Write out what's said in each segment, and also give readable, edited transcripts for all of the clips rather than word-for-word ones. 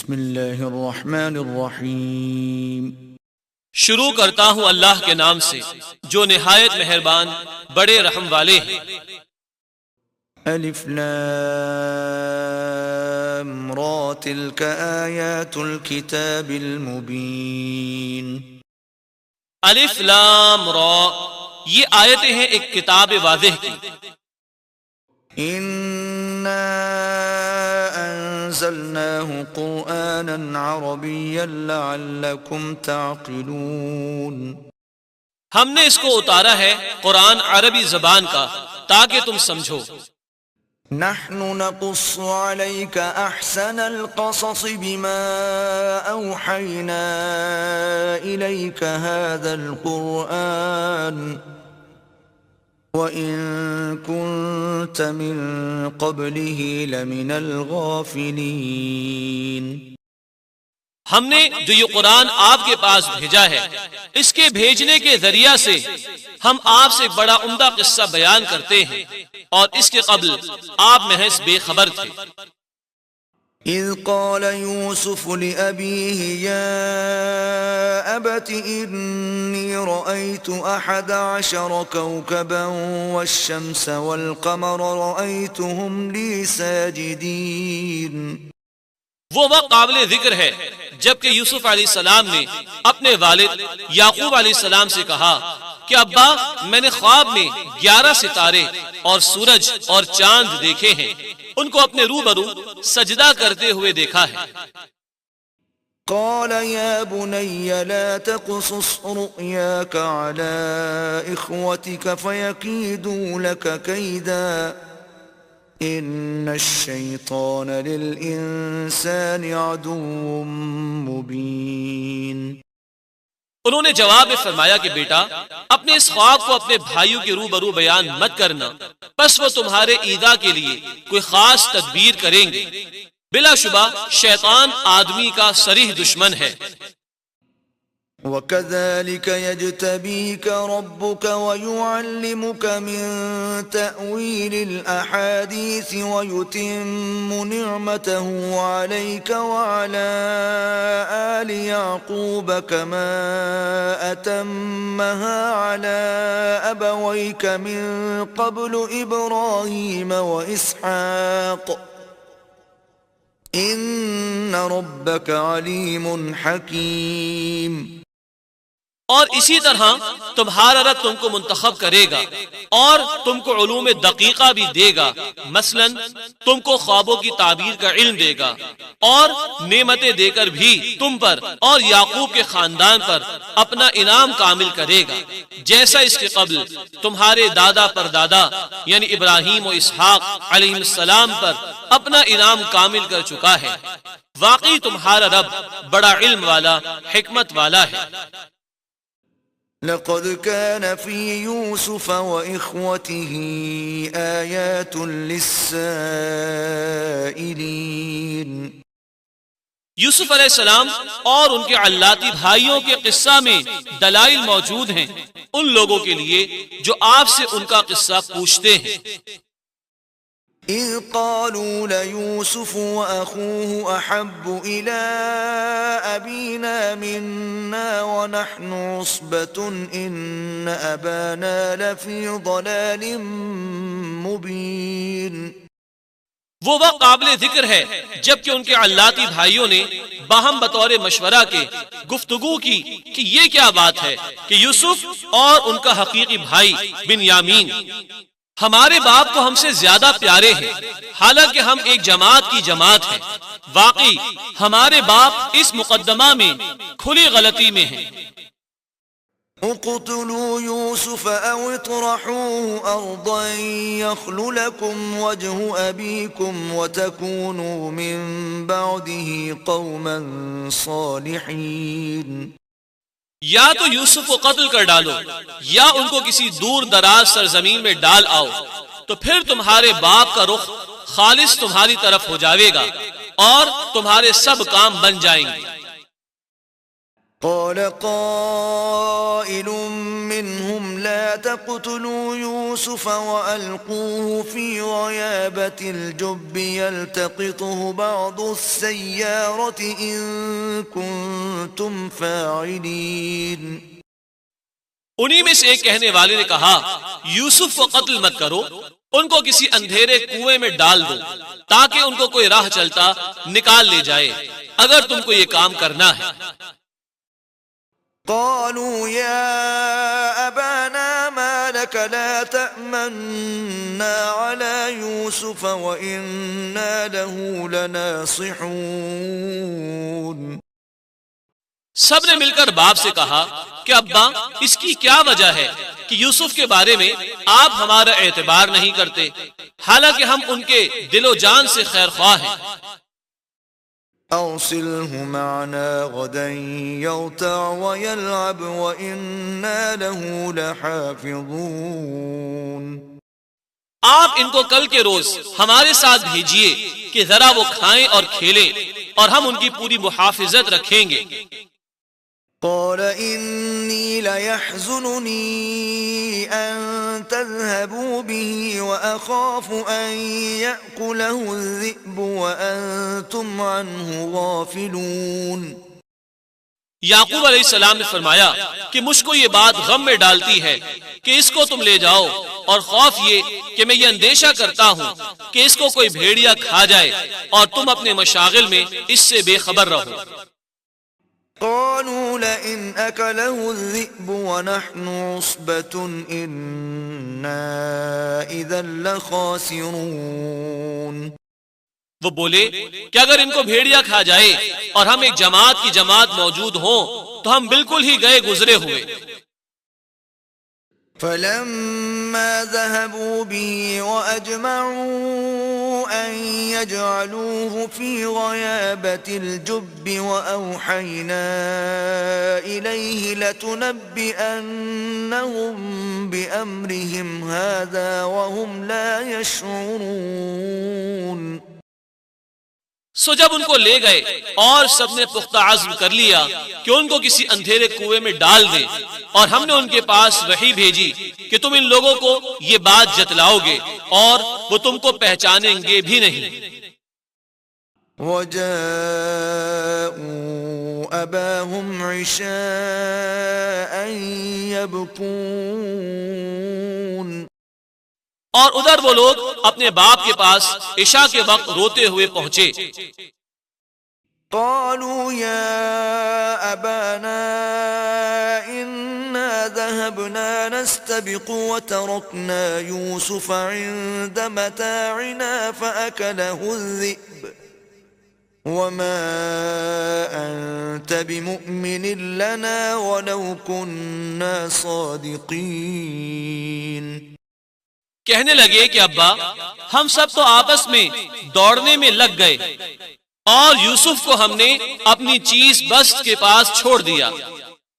بسم اللہ الرحمن الرحیم۔ شروع کرتا ہوں اللہ کے نام سے جو نہایت مہربان بڑے رحم والے ہیں۔ الف لام را تلک آیات الکتاب المبین۔ الف لام را، یہ آیتیں ہیں ایک کتاب واضح کی۔ انا انزلناه قرآنا عربیا لعلکم تعقلون۔ ہم نے اس کو اتارا ہے قرآن عربی زبان کا تاکہ تم سمجھو۔ نحن نقص عليك احسن القصص بما اوحينا اليك هذا القرآن وان كنت من قبله لمن الغافلين۔ ہم نے جو یہ قرآن آپ کے پاس بھیجا ہے، اس کے بھیجنے کے ذریعہ سے ہم آپ سے بڑا عمدہ قصہ بیان کرتے ہیں، اور اس کے قبل آپ محض بے خبر تھے۔ اذ قال يوسف لأبيه يا أبت إني رأيت 11 كوكبا والشمس والقمر رأيتهم لي ساجدين۔ وہ وقت قابل ذکر ہے جبکہ یوسف علیہ السلام نے اپنے والد یعقوب علیہ السلام سے کہا کہ ابا، میں نے خواب میں 11 ستارے اور سورج اور چاند دیکھے ہیں، ان کو اپنے روبرو سجدہ کرتے ہوئے دیکھا ہے۔ قال يا بني لا تقصص رؤياك على إخوتك فيكيدوا لك كيدا ان الشیطان للانسان عدو مبین۔ انہوں نے جواب میں فرمایا کہ بیٹا، اپنے اس خواب کو اپنے بھائیوں کے روبرو بیان مت کرنا، بس وہ تمہارے ایذا کے لیے کوئی خاص تدبیر کریں گے۔ بلا شبہ شیطان آدمی کا صریح دشمن ہے۔ وَكَذَلِكَ يَجْتَبِيكَ رَبُّكَ وَيُعَلِّمُكَ مِن تَأْوِيلِ الْأَحَادِيثِ وَيُتِمُّ نِعْمَتَهُ عَلَيْكَ وَعَلَى آلِ يَعْقُوبَ كَمَا أَتَمَّهَا عَلَى أَبَوَيْكَ مِن قَبْلُ إِبْرَاهِيمَ وَإِسْحَاقَ ان ربک علیم حکیم۔ اور اسی طرح تمہارا رب تم کو منتخب کرے گا اور تم کو علوم دقیقہ بھی دے گا، مثلا تم کو خوابوں کی تعبیر کا علم دے گا، اور نعمتیں دے کر بھی تم پر اور یعقوب کے خاندان پر اپنا انعام کامل کرے گا، جیسا اس کے قبل تمہارے دادا پر دادا یعنی ابراہیم و اسحاق علیہ السلام پر اپنا انعام کامل کر چکا ہے۔ واقعی تمہارا رب بڑا علم والا، حکمت والا ہے۔ لقد كان في يوسف وإخوته آيات للسائلين۔ یوسف علیہ السلام اور ان کے علاتی بھائیوں کے قصہ میں دلائل موجود ہیں ان لوگوں کے لیے جو آپ سے ان کا قصہ پوچھتے ہیں۔ اذ قالوا ليوسف واخوه احب الى ابينا منا ونحن عصبة ان ابانا لفي ضلال مبين۔ وہ وقت قابل ذکر ہے جبکہ ان کے علاتی بھائیوں نے باہم بطور مشورہ کے گفتگو کی کہ یہ کیا بات ہے کہ یوسف اور ان کا حقیقی بھائی بنیامین ہمارے باپ کو ہم سے زیادہ پیارے ہیں، حالانکہ ہم ایک جماعت کی جماعت ہیں۔ واقعی ہمارے باپ اس مقدمہ میں کھلی غلطی میں ہیں۔ اقتلوا يوسف او اطرحوه ارضا يخل لكم وجه ابيكم وتكونوا من بعده قوما صالحين۔ یا تو یوسف کو قتل کر ڈالو یا ان کو کسی دور دراز سرزمین میں ڈال آؤ، تو پھر تمہارے باپ کا رخ خالص تمہاری طرف ہو جاوے گا اور تمہارے سب کام بن جائیں گے۔ قال قائل منهم لا تقتلوا يوسف وألقوه في غيابة الجب يلتقطه بعض السيارة إن كنتم فاعلين. انہی میں سے ایک کہنے والے نے کہا یوسف کو قتل مت کرو، ان کو کسی اندھیرے کنویں میں ڈال دو تاکہ ان کو کوئی راہ چلتا نکال لے جائے اگر تم کو یہ کام کرنا ہے. قالوا يا أبانا ما لك لا تأمنا على يوسف وإنا له لناصحون. سب نے مل کر باپ سے کہا کہ ابا اس کی کیا وجہ ہے کہ یوسف کے بارے میں آپ ہمارا اعتبار نہیں کرتے، حالانکہ ہم ان کے دل و جان سے خیر خواہ ہیں. أرسله معنا غدا يرتع ويلعب وإنا له لحافظون. آپ ان کو کل کے روز ہمارے ساتھ بھیجیے کہ ذرا وہ کھائیں اور کھیلیں اور ہم ان کی پوری محافظت رکھیں گے. قال إني ليحزنني أن تذهبوا به وأخاف أن يأكله الذئب وأنتم عنه غافلون. یعقوب علیہ السلام نے فرمایا کہ مجھ کو یہ بات غم میں ڈالتی ہے کہ اس کو تم لے جاؤ، اور خوف یہ کہ میں یہ اندیشہ کرتا ہوں کہ اس کو کوئی بھیڑیا کھا جائے اور تم اپنے مشاغل میں اس سے بے خبر رہو. قالوا لئن أكله الذئب ونحن عصبة إنا إذا لخاسرون. وہ بولے کہ اگر ان کو بھیڑیا کھا جائے اور ہم ایک جماعت کی جماعت موجود ہوں تو ہم بالکل ہی گئے گزرے ہوئے. فلما ذهبوا به وأجمعوا أن يجعلوه في غيابة الجب وأوحينا إليه لتنبئنهم بأمرهم هذا وهم لا يشعرون. سو جب ان کو لے گئے اور سب نے پختہ عزم کر لیا کہ ان کو کسی اندھیرے کنویں میں ڈال دیں، اور ہم نے ان کے پاس وحی بھیجی کہ تم ان لوگوں کو یہ بات جتلاؤ گے اور وہ تم کو پہچانیں گے بھی نہیں. وَجَاءُوا أَبَاهُمْ عِشَاءً يَبْكُونَ. اور ادھر وہ لوگ اپنے باپ کے پاس عشاء کے وقت روتے ہوئے پہنچے. قالوا يا أبانا إنا ذهبنا نستبق وتركنا يوسف عند متاعنا فأكله الذئب وما أنت بمؤمن لنا ولو كنا صادقين. کہنے لگے کہ ابا ہم سب تو آپس میں دوڑنے میں لگ گئے اور یوسف کو ہم نے اپنی چیز بست کے پاس چھوڑ دیا،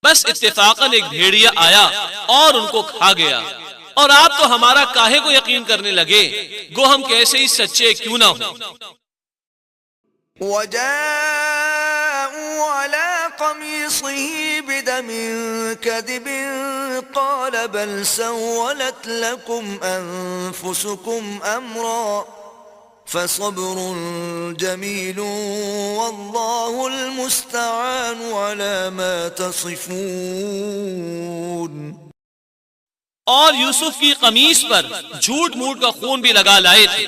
بس اتفاقاً ایک بھیڑیا آیا اور ان کو کھا گیا، اور آپ تو ہمارا کاہے کو یقین کرنے لگے، گو ہم کیسے ہی سچے کیوں نہ ہوں. وجاءوا على قميصه بدم كذب قال بل سولت لكم أنفسكم أمرا فصبر جميل والله المستعان على ما تصفون. اور یوسف کی قمیص پر جھوٹ موٹ کا خون بھی لگا لائے تھے.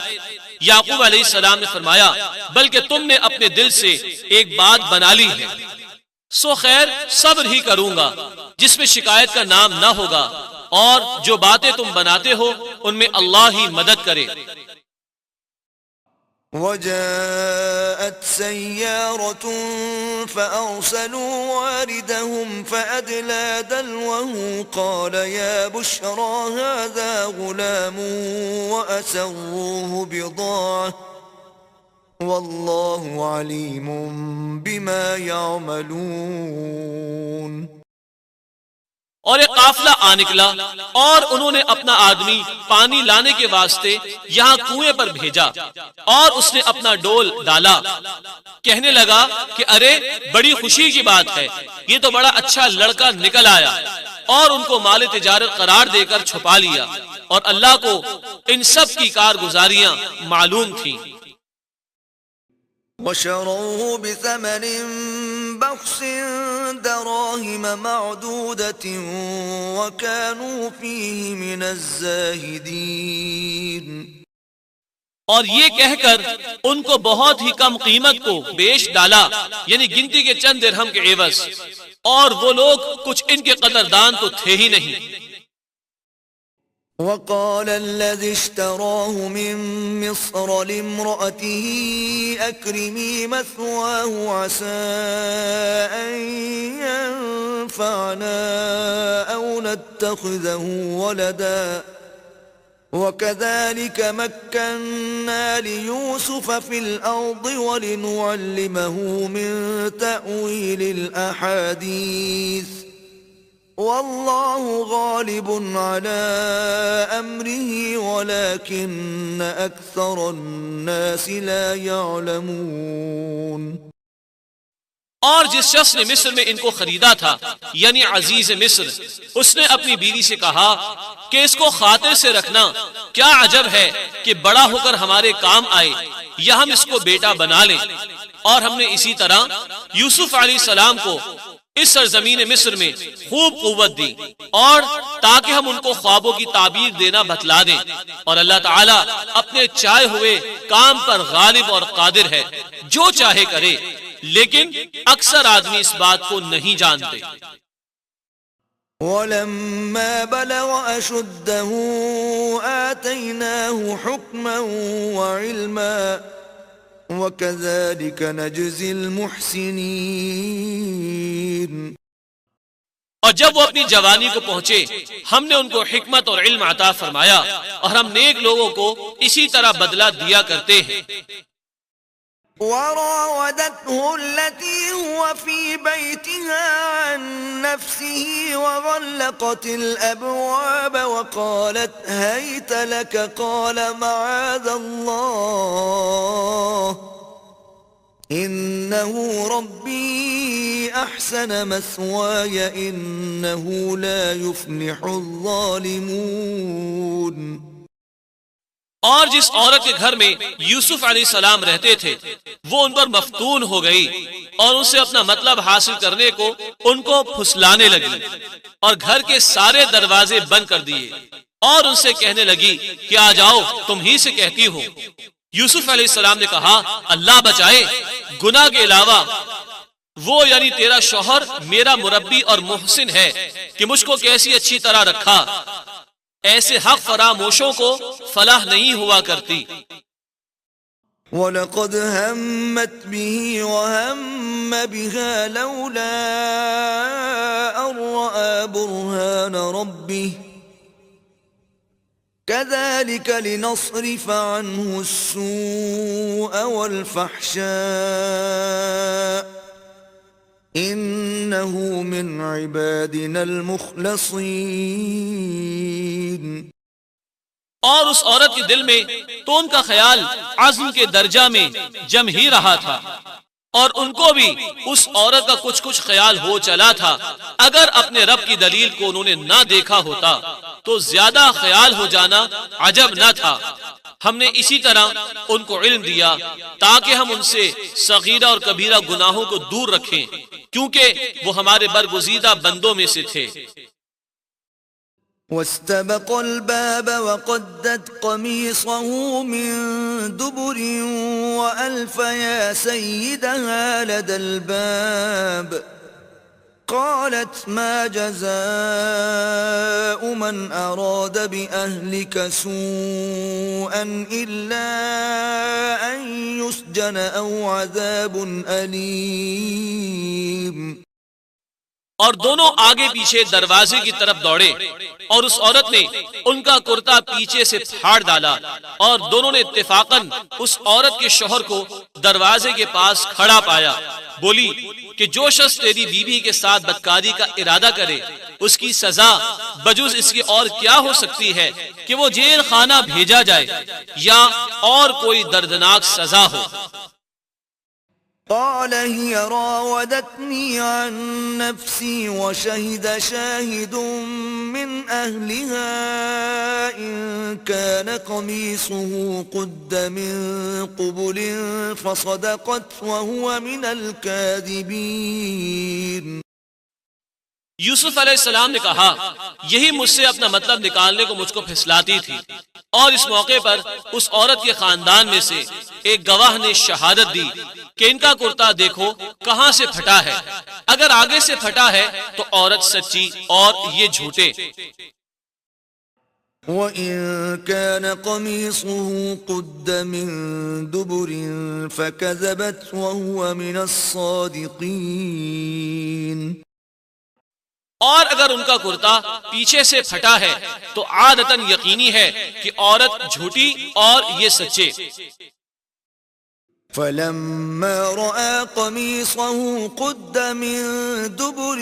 یعقوب علیہ السلام نے فرمایا بلکہ تم نے اپنے دل سے ایک بات بنا لی ہے، سو خیر صبر ہی کروں گا جس میں شکایت کا نام نہ ہوگا، اور جو باتیں تم بناتے ہو ان میں اللہ ہی مدد کرے. وجاءت سيارة فأرسلوا واردهم فأدلى دلوه قال يا بشرى هذا غلام وأسروه بضاعة والله عليم بما يعملون. اور ایک قافلہ آ نکلا اور انہوں نے اپنا آدمی پانی لانے کے واسطے یہاں کنویں پر بھیجا اور اس نے اپنا ڈول ڈالا. کہنے لگا کہ ارے بڑی خوشی کی بات ہے، یہ تو بڑا اچھا لڑکا نکل آیا، اور ان کو مال تجارت قرار دے کر چھپا لیا، اور اللہ کو ان سب کی کارگزاریاں معلوم تھیں۔ وشروه بثمن بخس دراهم معدودة وكانوا فيه من الزاهدين۔ اور یہ کہہ کر ان کو بہت ہی کم قیمت کو بیچ ڈالا، یعنی گنتی کے چند درہم کے عوض، اور وہ لوگ کچھ ان کے قدردان تو تھے ہی نہیں۔ وقال الذي اشتراه من مصر لامرأته أكرمي مثواه عسى أن ينفعنا أو نتخذه ولدا وكذلك مكنا ليوسف في الأرض ولنعلمه من تأويل الأحاديث والله غالب على أمره ولكن أكثر الناس لا يعلمون۔ اور جس شخص نے مصر میں ان کو خریدا تھا، یعنی عزیز مصر، اس نے اپنی بیوی سے کہا کہ اس کو خاطر سے رکھنا، کیا عجب ہے کہ بڑا ہو کر ہمارے کام آئے، یا ہم اس کو بیٹا بنا لیں۔ اور ہم نے اسی طرح یوسف علیہ السلام کو اس سرزمین مصر میں خوب قوت دی، اور تاکہ ہم ان کو خوابوں کی تعبیر دینا بتلا دیں، اور اللہ تعالیٰ اپنے چاہے ہوئے کام پر غالب اور قادر ہے، جو چاہے کرے، لیکن اکثر آدمی اس بات کو نہیں جانتے۔ وَلَمَّا بَلَغَ أَشُدَّهُ آتَيْنَاهُ حُكْمًا وَعِلْمًا وَكَذَلِكَ نَجْزِي الْمُحْسِنِينَ۔ اور جب وہ اپنی جوانی کو پہنچے، ہم نے ان کو حکمت اور علم عطا فرمایا، اور ہم نیک لوگوں کو اسی طرح بدلہ دیا کرتے ہیں۔ وراودته التي هو في بيتها عن نفسه وغلقت الأبواب وقالت هيت لك قال معاذ الله إنه ربي أحسن مثواي إنه لا يفلح الظالمون۔ اور جس عورت کے گھر میں یوسف علیہ السلام رہتے تھے، وہ ان پر مفتون ہو گئی، اور ان سے اپنا مطلب حاصل کرنے کو ان کو پھسلانے لگی، اور گھر کے سارے دروازے بند کر دیے، اور ان سے کہنے لگی کہ آ جاؤ، تم ہی سے کہتی ہو۔ یوسف علیہ السلام نے کہا اللہ بچائے، گناہ کے علاوہ وہ یعنی تیرا شوہر میرا مربی اور محسن ہے کہ مجھ کو کیسی اچھی طرح رکھا، ایسے حق فراموشوں کو فلاح نہیں ہوا کرتی۔ وَلَقَدْ هَمَّتْ بِهِ وَهَمَّ بِهَا لَوْلَا أَن رَّأَىٰ بُرْهَانَ رَبِّهِ كَذَلِكَ لِنَصْرِفَ عَنْهُ السُّوءَ وَالْفَحْشَاءَ إِنَّهُ مِنْ عِبَادِنَا الْمُخْلَصِينَ۔ اور اس عورت کے دل میں تو ان کا خیال عزم کے درجہ میں جم ہی رہا تھا، اور ان کو بھی اس عورت کا کچھ کچھ خیال ہو چلا تھا۔ اگر اپنے رب کی دلیل کو انہوں نے نہ دیکھا ہوتا تو زیادہ خیال ہو جانا عجب نہ تھا۔ ہم نے اسی طرح ان کو علم دیا تاکہ ہم ان سے صغیرہ اور کبیرہ گناہوں کو دور رکھیں، کیونکہ وہ ہمارے برگزیدہ بندوں میں سے تھے۔ واستبق الباب وقدت قميصه من دبر وألف يا سيدها لدى الباب قالت ما جزاء من أراد بأهلك سوءا إلا أن يسجن أو عذاب أليم۔ اور دونوں آگے پیچھے دروازے کی طرف دوڑے، اور اس عورت نے ان کا کرتا پیچھے سے پھاڑ ڈالا، اور دونوں نے اتفاقاً اس عورت کے شوہر کو دروازے کے پاس کھڑا پایا۔ بولی کہ جو شخص تیری بیوی کے ساتھ بدکاری کا ارادہ کرے، اس کی سزا بجز اس کی اور کیا ہو سکتی ہے کہ وہ جیل خانہ بھیجا جائے یا اور کوئی دردناک سزا ہو۔ قال هي راودتني عن نفسي وشهد شاهد من أهلها إن كان قميصه قد من قبل فصدقت وهو من الكاذبين. یوسف علیہ السلام نے کہا یہی مجھ سے اپنا مطلب نکالنے کو مجھ کو پھسلاتی تھی، اور اس موقع پر اس عورت کے خاندان میں سے ایک گواہ نے شہادت دی کہ ان کا کرتا دیکھو کہاں سے پھٹا ہے، اگر آگے سے پھٹا ہے تو عورت سچی اور یہ جھوٹے. وَإِن كَانَ قَمِيصُهُ قُدَّ مِن دُبُرٍ فَكَذَبَتْ وَهُوَ مِنَ الصَّادِقِينَ. اور اگر ان کا کرتا پیچھے سے پھٹا ہے تو عادتاً یقینی ہے کہ عورت جھوٹی اور یہ سچے. فَلَمَّا رَأَى قَمِيصَهُ قُدَّ مِن دُبُرٍ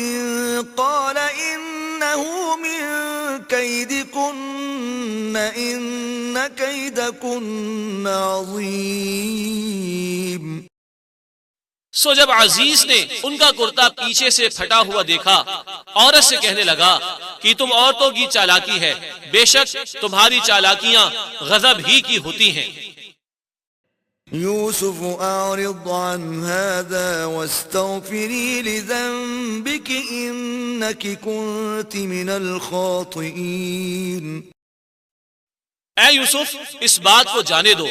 قَالَ إِنَّهُ مِن كَيْدِكُنَّ إِنَّ كَيْدَكُنَّ عَظِيمٌ. سو جب عزیز نے ان کا کرتا پیچھے سے پھٹا ہوا دیکھا، عورت سے کہنے لگا کہ تم عورتوں کی چالاکی ہے، بے شک تمہاری چالاکیاں غضب ہی کی ہوتی ہیں. يوسف أعرض عن هذا واستغفري لذنبك إنك كنت من الخاطئين. اے یوسف اس بات کو جانے دو.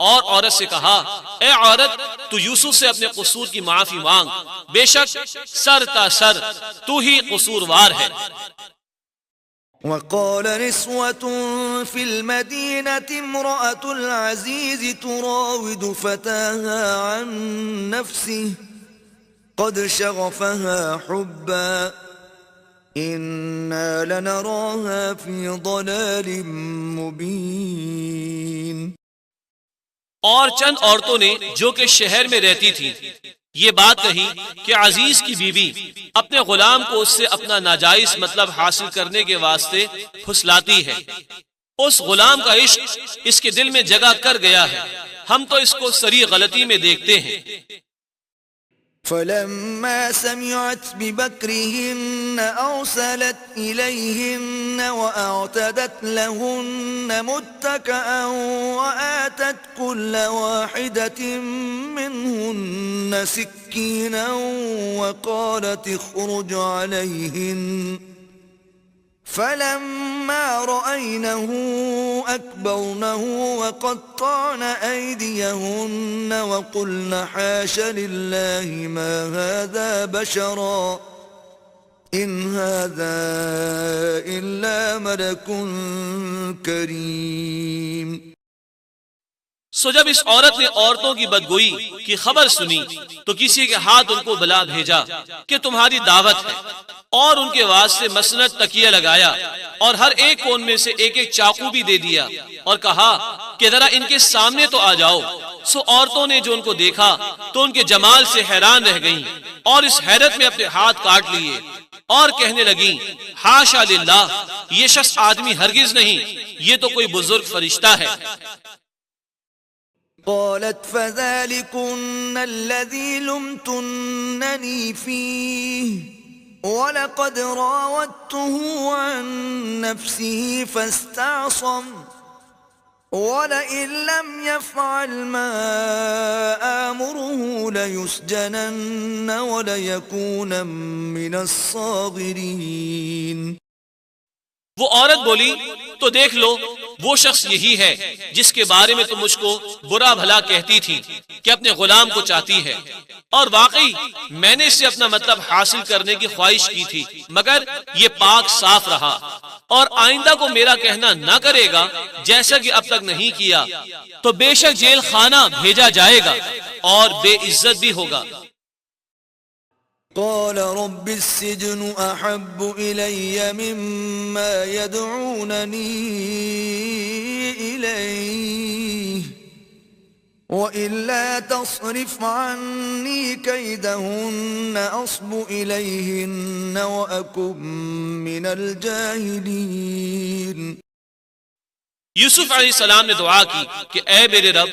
اور عورت سے کہا اے عورت تو یوسف سے اپنے قصور کی معافی مانگ، بے شک سر تا سر تو ہی قصوروار ہے. وقال نسوة في المدينة امرأة العزيز تراود فتاها عن نفسه قد شغفها حبا إنا لنراها في ضلال مبين. اور چند عورتوں نے جو کہ شہر میں رہتی تھی یہ بات کہی کہ عزیز کی بیوی اپنے غلام کو اس سے اپنا ناجائز مطلب حاصل کرنے کے واسطے پھسلاتی ہے. اس غلام کا عشق اس کے دل میں جگہ کر گیا ہے، ہم تو اس کو سری غلطی میں دیکھتے ہیں. فلما سمعت بمكرهن أرسلت إليهن وأعتدت لهن متكئا وآتت كل واحدة منهن سكينا وقالت اخرج عليهن فلما رأينه أكبرنه وقطعن أيديهن وقلن حاش لله ما هذا بشرا إن هذا إلا ملك كريم. سو جب اس عورت نے عورتوں کی بدگوئی کی خبر سنی تو کسی کے ہاتھ ان کو بلا بھیجا کہ تمہاری دعوت ہے، اور ان کے واسطے مسند تکیہ لگایا اور ہر ایک کون میں سے ایک ایک چاقو بھی دے دیا اور کہا کہ ذرا ان کے سامنے تو آ جاؤ. سو عورتوں نے جو ان کو دیکھا تو ان کے جمال سے حیران رہ گئیں اور اس حیرت میں اپنے ہاتھ کاٹ لیے اور کہنے لگیں حاشا للہ، یہ شخص آدمی ہرگز نہیں، یہ تو کوئی بزرگ فرشتہ ہے. قالت فذلكن الذي لمتنني فيه وَلَقَدْ رَاوَدتُّهُ عَن نَّفْسِهِ فَاسْتَعْصَمَ وَلَئِن لَّمْ يَفْعَلْ مَا آمُرُهُ لَيُسْجَنَنَّ وَلَيَكُونًا مِّنَ الصَّاغِرِينَ. وہ عورت بولی تو دیکھ لو وہ شخص یہی ہے جس کے بارے میں تم مجھ کو برا بھلا کہتی تھی کہ اپنے غلام کو چاہتی ہے، اور واقعی میں نے اس سے اپنا مطلب حاصل کرنے کی خواہش کی تھی، مگر یہ پاک صاف رہا اور آئندہ کو میرا کہنا نہ کرے گا جیسا کہ اب تک نہیں کیا تو بے شک جیل خانہ بھیجا جائے گا اور بے عزت بھی ہوگا. قال رب السجن أحب إلي مما يدعونني إليه وإلا تصرف عني كيدهن أصب إليهن وأكن من الجاهلين. یوسف علیہ السلام نے دعا کی کہ اے میرے رب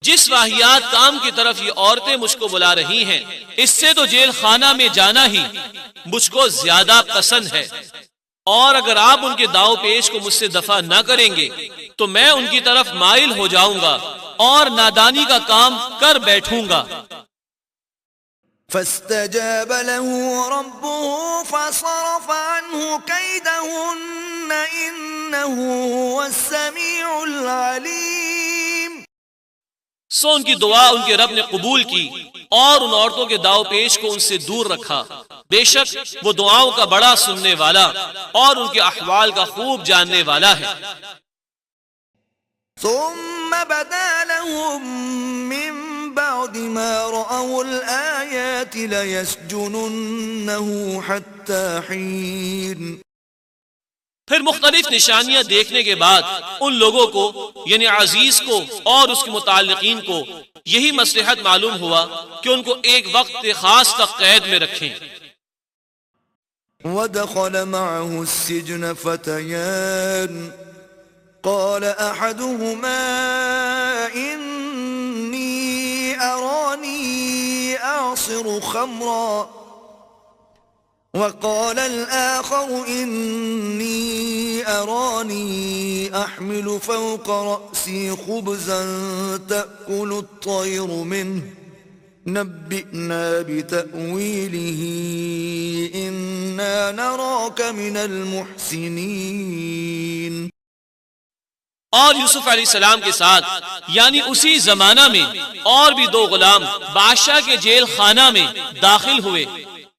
جس واہیات کام کی طرف یہ عورتیں مجھ کو بلا رہی ہیں، اس سے تو جیل خانہ میں جانا ہی مجھ کو زیادہ پسند ہے، اور اگر آپ ان کے داؤ پیش کو مجھ سے دفع نہ کریں گے تو میں ان کی طرف مائل ہو جاؤں گا اور نادانی کا کام کر بیٹھوں گا۔ فاستجاب له ربه فصرف عنه كيدهن إنه هو السميع العليم۔ سو ان کی دعا ان کے رب نے قبول کی اور ان عورتوں کے داؤ پیش کو ان سے دور رکھا، بے شک وہ دعاؤں کا بڑا سننے والا اور ان کے احوال کا خوب جاننے والا ہے۔ ثم بدا لهم من بعد ما رأوا الآيات ليسجننه حتى حين۔ پھر مختلف نشانیاں دیکھنے کے بعد ان لوگوں کو یعنی عزیز کو اور اس کے متعلقین کو یہی مصلحت معلوم ہوا کہ ان کو ایک وقت خاص تک قید میں رکھیں۔ ودخل معه السجن فتيان قال أحدهما إني أراني أعصر خمرا وقال الآخر إني أراني أحمل فوق رأسي خبزا تأكل الطير منه نبئنا بتأويله إنا نراك من المحسنين۔ اور یوسف علیہ السلام کے ساتھ یعنی اسی زمانہ میں اور بھی دو غلام بادشاہ کے جیل خانہ میں داخل ہوئے۔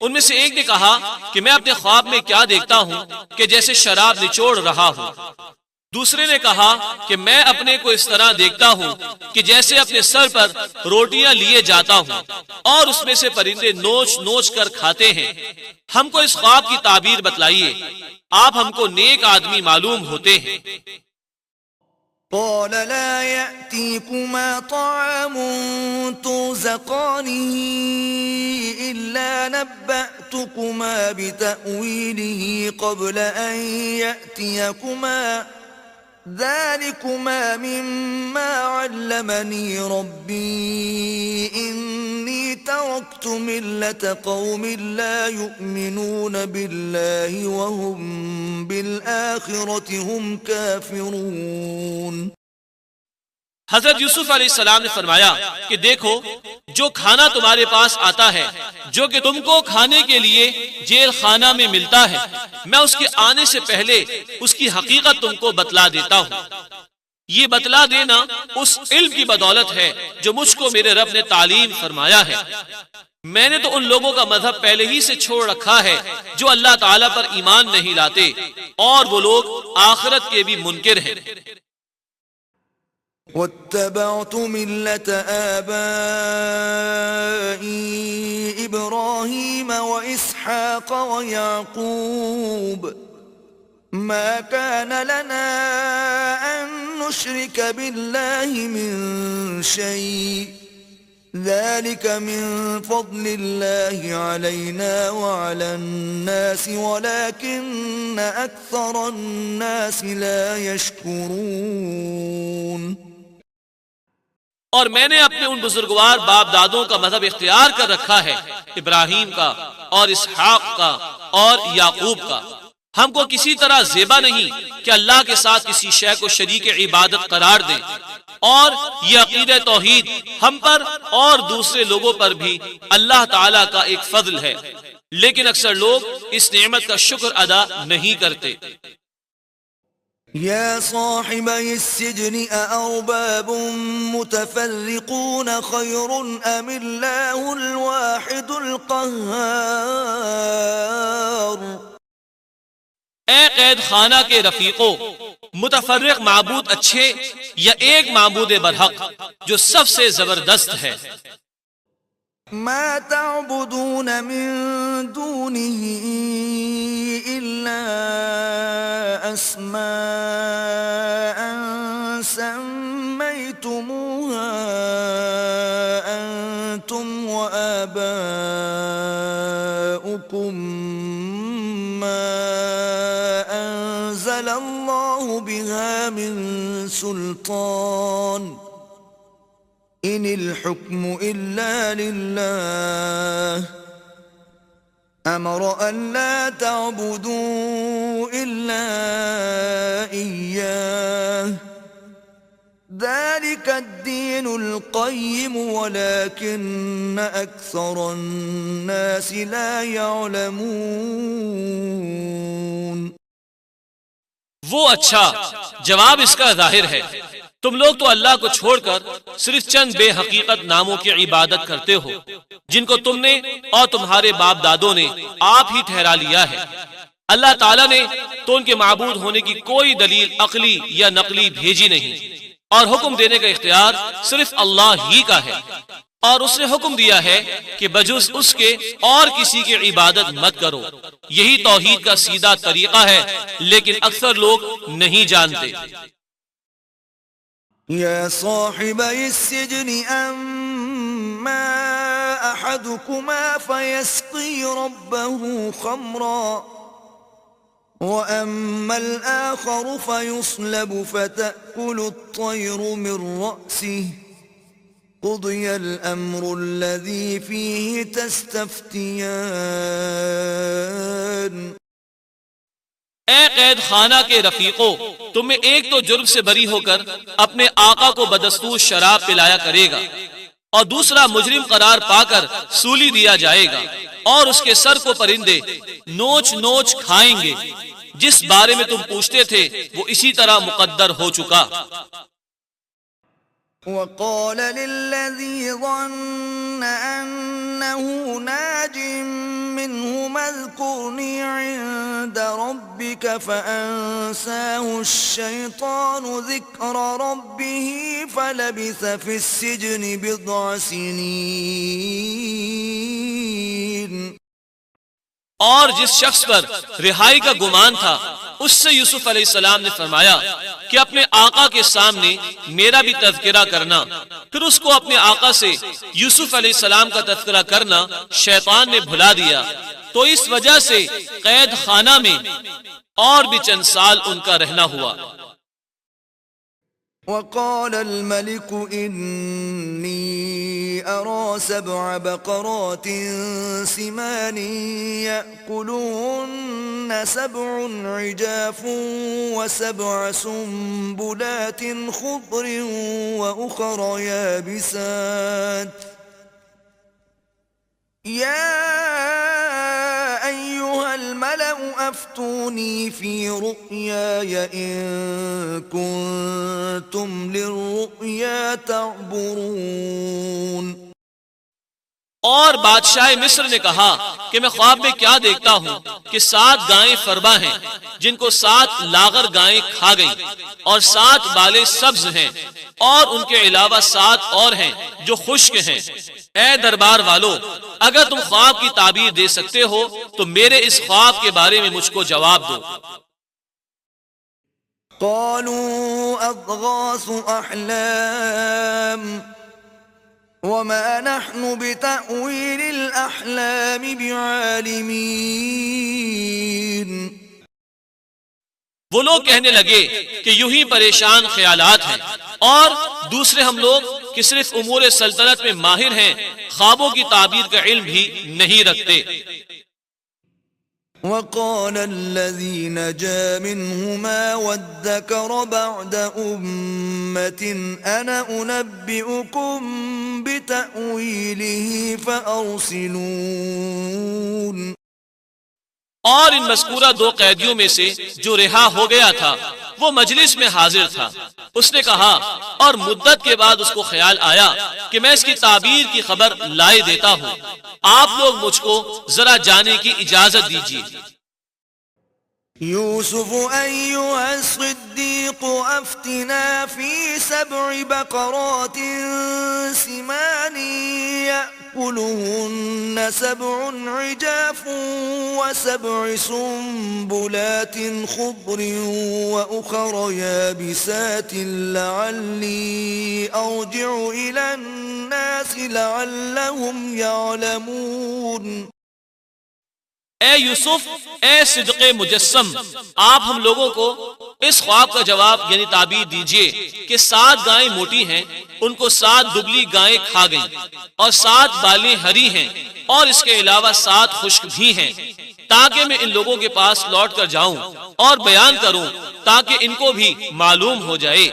ان میں سے ایک نے کہا کہ میں اپنے خواب میں کیا دیکھتا ہوں کہ جیسے شراب نچوڑ رہا ہوں۔ دوسرے نے کہا کہ میں اپنے کو اس طرح دیکھتا ہوں کہ جیسے اپنے سر پر روٹیاں لیے جاتا ہوں اور اس میں سے پرندے نوچ نوچ کر کھاتے ہیں۔ ہم کو اس خواب کی تعبیر بتلائیے، آپ ہم کو نیک آدمی معلوم ہوتے ہیں۔ قال لا يأتيكما طعام ترزقانه إلا نبأتكما بتأويله قبل أن يأتيكما ذلكما مما علمني ربي إني تركت ملة قوم لا يؤمنون بالله وهم بالآخرة هم كافرون۔ حضرت یوسف علیہ السلام نے فرمایا کہ دیکھو، جو کھانا تمہارے پاس آتا ہے جو کہ تم کو کھانے کے لیے جیل خانہ میں ملتا ہے، میں اس کے آنے سے پہلے اس کی حقیقت تم کو بتلا دیتا ہوں۔ یہ بتلا دینا اس علم کی بدولت ہے جو مجھ کو میرے رب نے تعلیم فرمایا ہے۔ میں نے تو ان لوگوں کا مذہب پہلے ہی سے چھوڑ رکھا ہے جو اللہ تعالیٰ پر ایمان نہیں لاتے اور وہ لوگ آخرت کے بھی منکر ہیں۔ واتبعت ملة آبائي إبراهيم وإسحاق ويعقوب ما كان لنا أن نشرك بالله من شيء ذلك من فضل الله علينا وعلى الناس ولكن أكثر الناس لا يشكرون۔ اور میں نے اپنے ان بزرگوار باپ دادوں کا مذہب اختیار کر رکھا ہے، ابراہیم کا اور اسحاق کا اور یعقوب کا۔ ہم کو کسی طرح زیبا نہیں کہ اللہ کے ساتھ کسی شے کو شریک عبادت قرار دیں، اور یہ عقیدہ توحید ہم پر اور دوسرے لوگوں پر بھی اللہ تعالیٰ کا ایک فضل ہے، لیکن اکثر لوگ اس نعمت کا شکر ادا نہیں کرتے۔ يا صاحبي السجن أأرباب متفرقون خير أم الله الواحد القهار۔ اے قید خانہ کے رفیقوں، متفرق معبود اچھے یا ایک معبود برحق جو سب سے زبردست ہے؟ ما تعبدون من دونه إلا أسماء سميتموها أنتم وآباؤكم ما أنزل الله بها من سلطان إن الحكم إلا لله أمر ألا تعبدوا إلا إياه ذلك الدين القيم ولكن أكثر الناس لا يعلمون. وہ اچھا جواب اس کا ظاہر ہے، تم لوگ تو اللہ کو چھوڑ کر صرف چند بے حقیقت ناموں کی عبادت کرتے ہو جن کو تم نے اور تمہارے باپ دادوں نے آپ ہی ٹھہرا لیا ہے. اللہ تعالیٰ نے تو ان کے معبود ہونے کی کوئی دلیل عقلی یا نقلی بھیجی نہیں، اور حکم دینے کا اختیار صرف اللہ ہی کا ہے، اور اس نے حکم دیا ہے کہ بجز اس کے اور کسی کی عبادت مت کرو. یہی توحید کا سیدھا طریقہ ہے، لیکن اکثر لوگ نہیں جانتے. يا صاحبي السجن أما أحدكما فيسقي ربه خمرا وأما الآخر فيصلب فتأكل الطير من رأسه قضي الأمر الذي فيه تستفتيان. اے قید خانہ کے رفیقو، تم میں ایک تو جرم سے بری ہو کر اپنے آقا کو بدستور شراب پلایا کرے گا، اور دوسرا مجرم قرار پا کر سولی دیا جائے گا، اور اس کے سر کو پرندے نوچ نوچ کھائیں گے. جس بارے میں تم پوچھتے تھے وہ اسی طرح مقدر ہو چکا. وقال للذي ظن أنه ناج منهما اذكرني عند ربك فأنساه الشيطان ذكر ربه فلبث في السجن بضع سنين. اور جس شخص پر رہائی کا گمان تھا اس سے یوسف علیہ السلام نے فرمایا کہ اپنے آقا کے سامنے میرا بھی تذکرہ کرنا. پھر اس کو اپنے آقا سے یوسف علیہ السلام کا تذکرہ کرنا شیطان نے بھلا دیا، تو اس وجہ سے قید خانہ میں اور بھی چند سال ان کا رہنا ہوا. وقال الملك إني أرى 7 بقرات سمان يأكلهن 7 عجاف و7 سنبلات خضر وأخر يابسات يا أيها الملأ أفتوني في رؤياي إن كنتم للرؤيا تعبرون. اور بادشاہ مصر نے کہا کہ میں خواب میں کیا دیکھتا ہوں کہ 7 گائیں فربا ہیں جن کو 7 لاغر گائیں کھا گئیں، اور 7 بالے سبز ہیں، اور ان کے علاوہ 7 اور ہیں جو خشک ہیں. اے دربار والو، اگر تم خواب کی تعبیر دے سکتے ہو تو میرے اس خواب کے بارے میں مجھ کو جواب دو. قالوا أضغاث أحلام وما نحن بتأويل الأحلام بعالمين. وہ لوگ کہنے لگے کہ یوں ہی پریشان خیالات ہیں، اور دوسرے ہم لوگ کہ صرف امور سلطنت میں ماہر ہیں، خوابوں کی تعبیر کا علم بھی نہیں رکھتے. وقال الذي نجا منهما وادكر بعد أمة أنا أنبئكم بتأويله فأرسلون. اور ان مذکورہ 2 قیدیوں میں سے جو رہا ہو گیا تھا وہ مجلس میں حاضر تھا. اس نے کہا، اور مدت کے بعد اس کو خیال آیا کہ میں اس کی تعبیر کی خبر لائے دیتا ہوں، آپ لوگ مجھ کو ذرا جانے کی اجازت دیجیے. يوسف أيها الصديق أفتنا في 7 بقرات سمان يأكلهن 7 عجاف و7 سنبلات خضر وأخر يابسات لعلي أرجع إلى الناس لعلهم يعلمون. اے یوسف، اے صدق مجسم، آپ ہم لوگوں کو اس خواب کا جواب یعنی تعبیر دیجئے کہ 7 گائیں موٹی ہیں، ان کو 7 دبلی گائیں کھا گئیں، اور 7 بالیں ہری ہیں، اور اس کے علاوہ 7 خشک بھی ہیں، تاکہ میں ان لوگوں کے پاس لوٹ کر جاؤں اور بیان کروں تاکہ ان کو بھی معلوم ہو جائے۔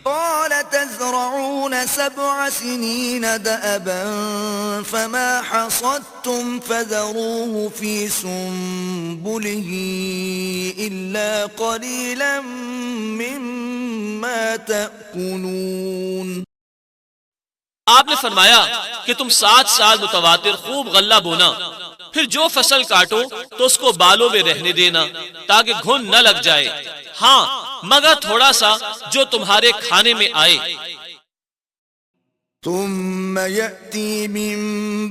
قال تزرعون 7 سنين دأبا فما حصدتم فذروه في سنبله إلا قليلا مما تأكلون۔ آپ نے فرمایا کہ تم 7 سال متواتر خوب غلہ بونا، پھر جو فصل کاٹو تو اس کو بالوں میں رہنے دینا تاکہ گھن نہ لگ جائے، ہاں مگر تھوڑا سا جو تمہارے کھانے میں آئے۔ ثم يأتي من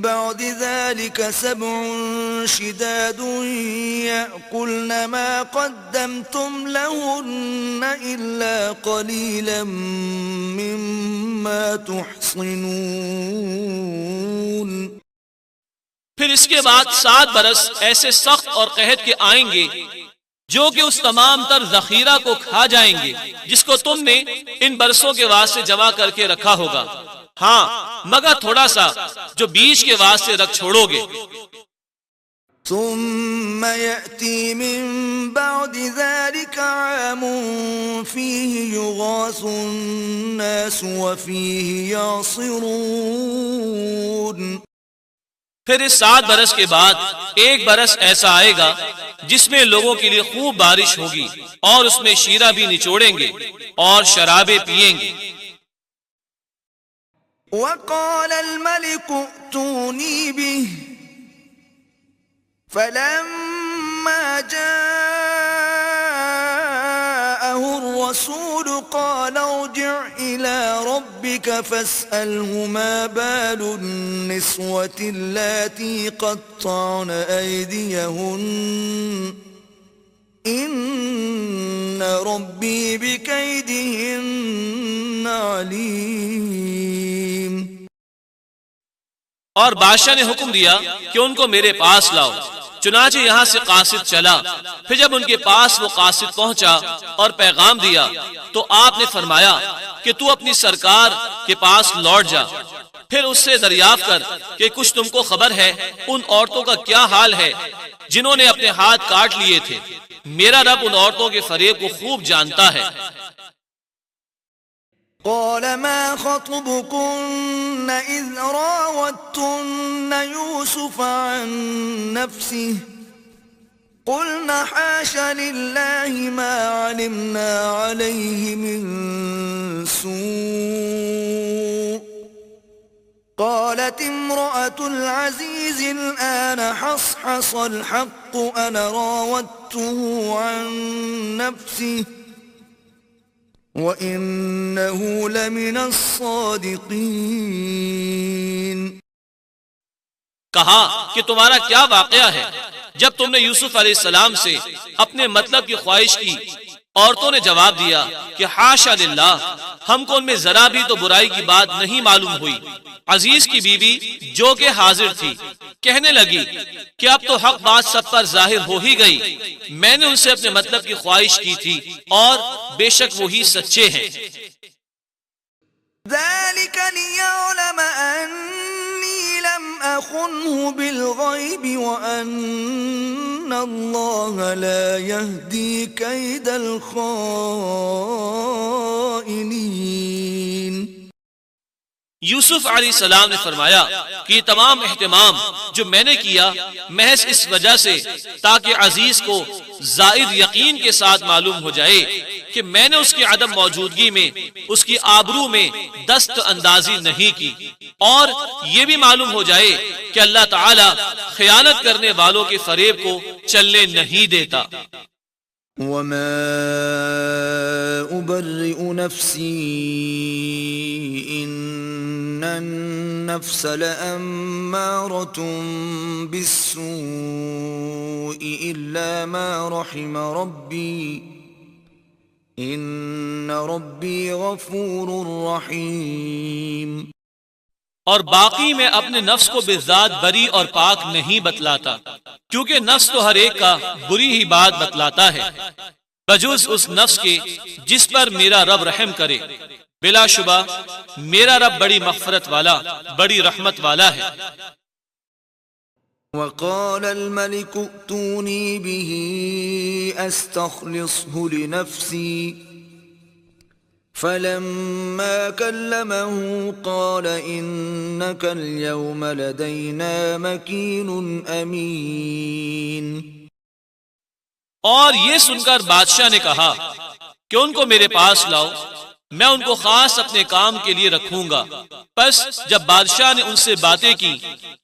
بعد ذلك 7 شداد يأكلن ما قدمتم لهن إلا قليلا مما تحصنون۔ پھر اس کے بعد 7 برس ایسے سخت اور قحط کے آئیں گے جو کہ اس تمام تر ذخیرہ کو کھا جائیں گے جس کو تم نے ان برسوں کے واسطے جمع کر کے رکھا ہوگا، ہاں مگر تھوڑا سا جو بیچ کے واسطے رکھ چھوڑو گے۔ ثم يأتي من بعد ذلك عام فيه يغاث الناس وفيه يعصرون۔ پھر اس 7 برس کے بعد ایک برس ایسا آئے گا جس میں لوگوں کے لیے خوب بارش ہوگی اور اس میں شیرہ بھی نچوڑیں گے اور شرابیں پیئیں گے۔ وقال الملك ائتوني به فلما جاءه الرسول قال ارجع إلى ربك فاسأله ما بال النسوة اللاتي قطعن أيديهن إن ربي بكيدهن عليم۔ اور بادشاہ نے حکم دیا کہ ان کو میرے پاس لاؤ، چنانچہ یہاں سے قاصد چلا۔ پھر جب ان کے پاس وہ قاصد پہنچا اور پیغام دیا تو آپ نے فرمایا کہ تو اپنی سرکار کے پاس لوٹ جا، پھر اس سے دریافت کر کہ کچھ تم کو خبر ہے ان عورتوں کا کیا حال ہے جنہوں نے اپنے ہاتھ کاٹ لیے تھے، میرا رب ان عورتوں کے فریب کو خوب جانتا ہے۔ قال ما خطبكن إذ راوتن يوسف عن نفسه قلنا حاش لله ما علمنا عليه من سوء قالت امرأة العزيز الآن حصحص الحق أنا راودته عن نفسه وَإِنَّهُ لَمِنَ الصَّادِقِينَ۔ کہا کہ تمہارا کیا واقعہ ہے جب تم نے یوسف علیہ السلام سے اپنے مطلب کی خواہش کی؟ عورتوں نے جواب دیا کہ حاشا للہ، ہم کو ان میں ذرا بھی تو برائی کی بات نہیں معلوم ہوئی۔ عزیز کی بیوی جو کہ حاضر تھی کہنے لگی کہ اب تو حق بات سب پر ظاہر ہو ہی گئی، میں نے ان سے اپنے مطلب کی خواہش کی تھی اور بے شک وہی سچے ہیں۔ ذلك ليعلم أني لم أخنه بالغيب وأن الله لا يهدي كيد الخائنين۔ یوسف علیہ السلام نے فرمایا کہ یہ تمام اہتمام جو میں نے کیا محض اس وجہ سے تاکہ عزیز کو زائد یقین کے ساتھ معلوم ہو جائے کہ میں نے اس کی عدم موجودگی میں اس کی آبرو میں دست اندازی نہیں کی، اور یہ بھی معلوم ہو جائے کہ اللہ تعالی خیانت کرنے والوں کے فریب کو چلنے نہیں دیتا۔ وما أبرئ نفسي إن النفس لأمارة بالسوء إلا ما رحم ربي إن ربي غفور رحيم۔ اور باقی میں اپنے نفس کو بالذات بری اور پاک نہیں بتلاتا، کیونکہ نفس تو ہر ایک کا بری ہی بات بتلاتا ہے، بجز اس نفس کے جس پر میرا رب رحم کرے۔ بلا شبہ میرا رب بڑی مغفرت والا، بڑی رحمت والا ہے۔ وقال الملك ائتوني به استخلصه لنفسي فلما كلمه قال إنك اليوم لدينا مكين أمين۔ اور یہ سن کر بادشاہ نے کہا کہ ان کو میرے پاس لاؤ، میں ان کو خاص اپنے کام کے لیے رکھوں گا۔ پس جب بادشاہ نے ان سے باتیں کی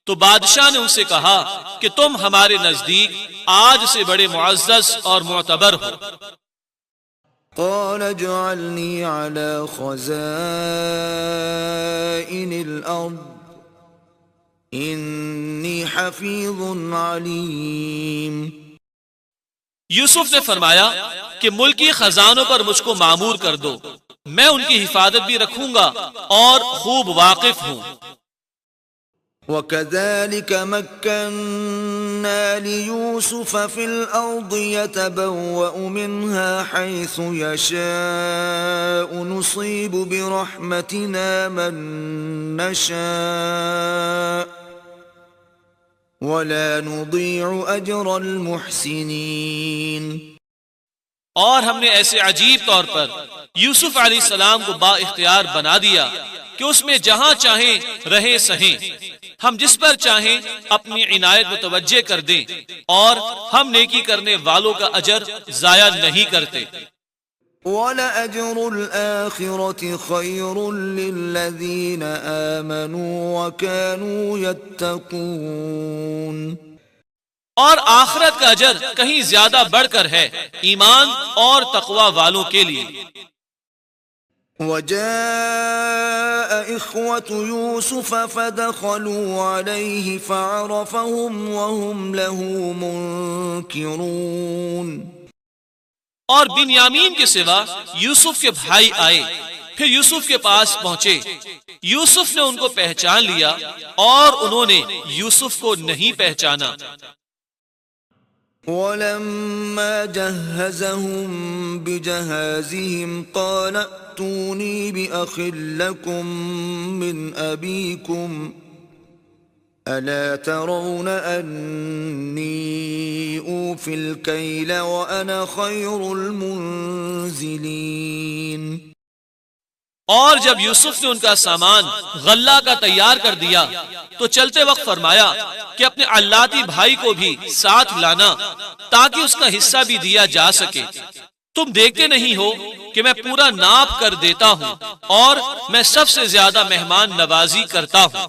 تو بادشاہ نے ان سے کہا کہ تم ہمارے نزدیک آج سے بڑے معزز اور معتبر ہو۔ قال اجعلني على خزائن الأرض إني حفيظ عليم۔ یوسف نے فرمایا کہ ملکی خزانوں پر مجھ کو مامور کر دو، میں ان کی حفاظت بھی رکھوں گا اور خوب واقف ہوں۔ وَكَذَلِكَ مَكَّنَّا لِيُوسُفَ فِي الْأَرْضِ يَتَبَوَّأُ مِنْهَا حَيْثُ يَشَاءُ نُصِيبُ بِرَحْمَتِنَا مَن نَّشَاءُ وَلَا نُضِيعُ أَجْرَ الْمُحْسِنِينَ۔ اور ہم نے ایسے عجیب طور پر یوسف علیہ السلام کو با اختیار بنا دیا کہ اس میں جہاں چاہیں رہیں سہیں، ہم جس پر چاہیں اپنی عنایت متوجہ کر دیں، اور ہم نیکی کرنے والوں کا اجر ضائع نہیں کرتے۔ وَلَأَجْرُ الْآخِرَةِ خَيْرٌ لِّلَّذِينَ آمَنُوا وَكَانُوا يَتَّقُونَ۔ اور آخرت کا اجر کہیں زیادہ بڑھ کر ہے ایمان اور تقوی والوں کے لیے۔ وَجَاءَ إِخْوَةُ يُوسُفَ فَدَخَلُوا عَلَيْهِ فَعَرَفَهُمْ وَهُمْ لَهُ مُنكِرُونَ۔ اور بنیامین کے سوا یوسف کے بھائی آئے، پھر یوسف کے پاس پہنچے، یوسف نے ان کو پہچان لیا اور انہوں نے یوسف کو نہیں پہچانا۔ وَلَمَّا جَهَّزَهُم بِجَهَازِهِمْ قَالَ ائْتُونِي بِأَخٍ لَّكُم مِّنْ أَبِيكُمْ أَلَا تَرَوْنَ أَنِّي أُوفِي الْكَيْلَ وَأَنَا خَيْرُ الْمُنزِلِينَ۔ اور جب یوسف نے ان کا سامان غلہ کا تیار کر دیا تو چلتے وقت فرمایا کہ اپنے علاتی بھائی کو بھی ساتھ لانا تاکہ اس کا حصہ بھی دیا جا سکے۔ تم دیکھتے نہیں ہو کہ میں پورا ناپ کر دیتا ہوں اور میں سب سے زیادہ مہمان نوازی کرتا ہوں۔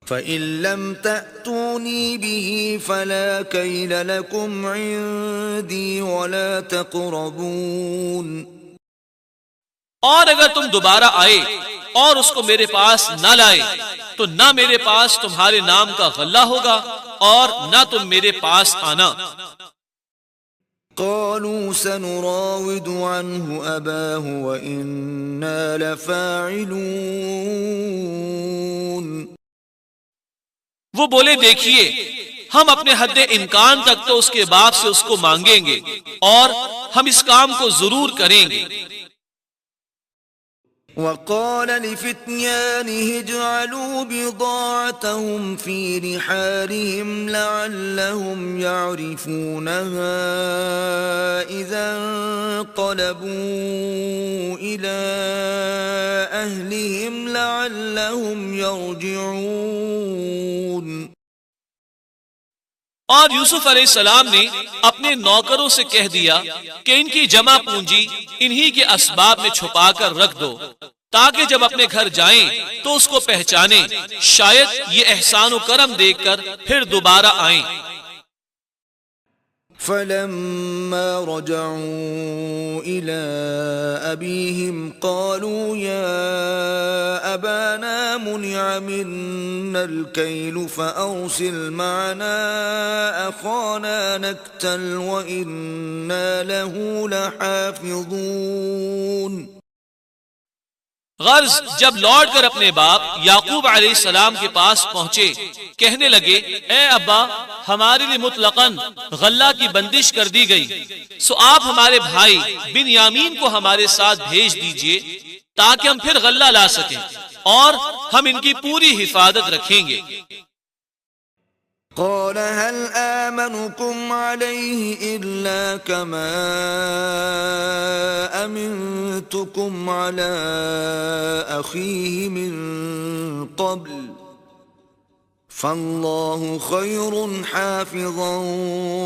فَإِن لَّمْ تَأْتُونِي بِهِ فَلَا كَيْلَ لَكُمْ عِندِي وَلَا تَقْرَبُونَ۔ اور اگر تم دوبارہ آئے اور اس کو میرے پاس نہ لائے تو نہ میرے پاس تمہارے نام کا غلہ ہوگا اور نہ تم میرے پاس آنا۔ قالوا سنراود عنه أباه وإنا لفاعلون۔ وہ بولے دیکھیے ہم اپنے حد امکان تک تو اس کے باپ سے اس کو مانگیں گے اور ہم اس کام کو ضرور کریں گے۔ وقال لفتيانه اجعلوا بضاعتهم في رحالهم لعلهم يعرفونها إذا انقلبوا إلى أهلهم لعلهم يرجعون۔ اور یوسف علیہ السلام نے اپنے نوکروں سے کہہ دیا کہ ان کی جمع پونجی انہی کے اسباب میں چھپا کر رکھ دو تاکہ جب اپنے گھر جائیں تو اس کو پہچانیں، شاید یہ احسان و کرم دیکھ کر پھر دوبارہ آئیں۔ فلما رجعوا إلى أبيهم قالوا يا أبانا منع منا الكيل فأرسل معنا أخانا نكتل وإنا له لحافظون۔ غرض جب لوٹ کر اپنے باپ یعقوب علیہ السلام کے پاس پہنچے، کہنے لگے اے ابا، ہمارے لیے مطلقاً غلہ کی بندش کر دی گئی، سو آپ ہمارے بھائی بنیامین کو ہمارے ساتھ بھیج دیجئے تاکہ ہم پھر غلہ لا سکیں اور ہم ان کی پوری حفاظت رکھیں گے۔ قال هل آمنكم عليه إلا كما أمنتكم على أخيه من قبل فالله خير حافظا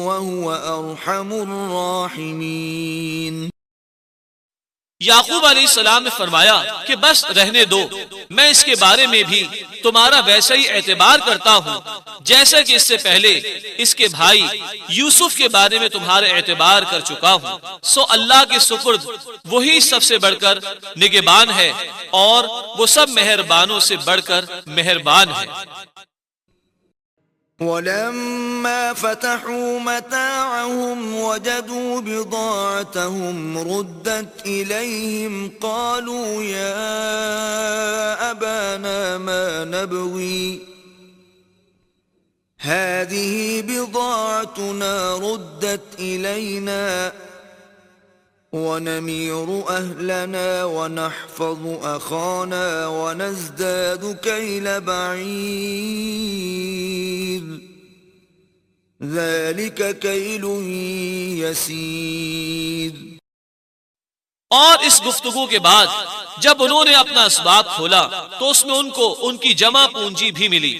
وهو أرحم الراحمين۔ یعقوب علیہ السلام نے فرمایا کہ بس رہنے دو، میں اس کے بارے میں بھی تمہارا ویسا ہی اعتبار کرتا ہوں جیسا کہ اس سے پہلے اس کے بھائی یوسف کے بارے میں تمہارا اعتبار کر چکا ہوں، سو اللہ کے سپرد وہی سب سے بڑھ کر نگہبان ہے اور وہ سب مہربانوں سے بڑھ کر مہربان ہے۔ ولما فتحوا متاعهم وجدوا بضاعتهم ردت إليهم قالوا يا أبانا ما نبغي هذه بضاعتنا ردت إلينا ونمير أهلنا ونحفظ أخانا ونزداد كيل بعير ذلك كيل يسير۔ اور اس گفتگو کے بعد جب انہوں نے اپنا اسباب کھولا تو اس میں ان کو ان کی جمع پونجی بھی ملی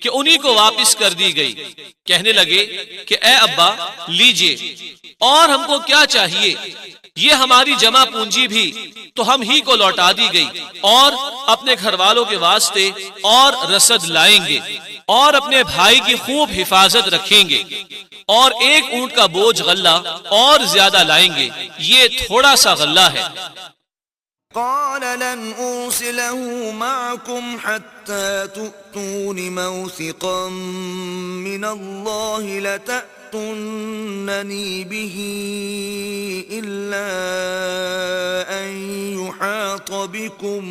کہ انہی کو واپس کر دی گئی۔ کہنے لگے کہ اے ابا لیجئے، اور ہم کو کیا چاہیے، یہ ہماری جمع پونجی بھی تو ہم ہی کو لوٹا دی گئی، اور اپنے گھر والوں کے واسطے اور رسد لائیں گے اور اپنے بھائی کی خوب حفاظت رکھیں گے، اور ایک اونٹ کا بوجھ غلہ اور زیادہ لائیں گے، یہ تھوڑا سا غلہ ہے۔ قال لن أرسله معكم حتى تؤتون موثقا من الله لتأتونني به إلا أن يحاط بكم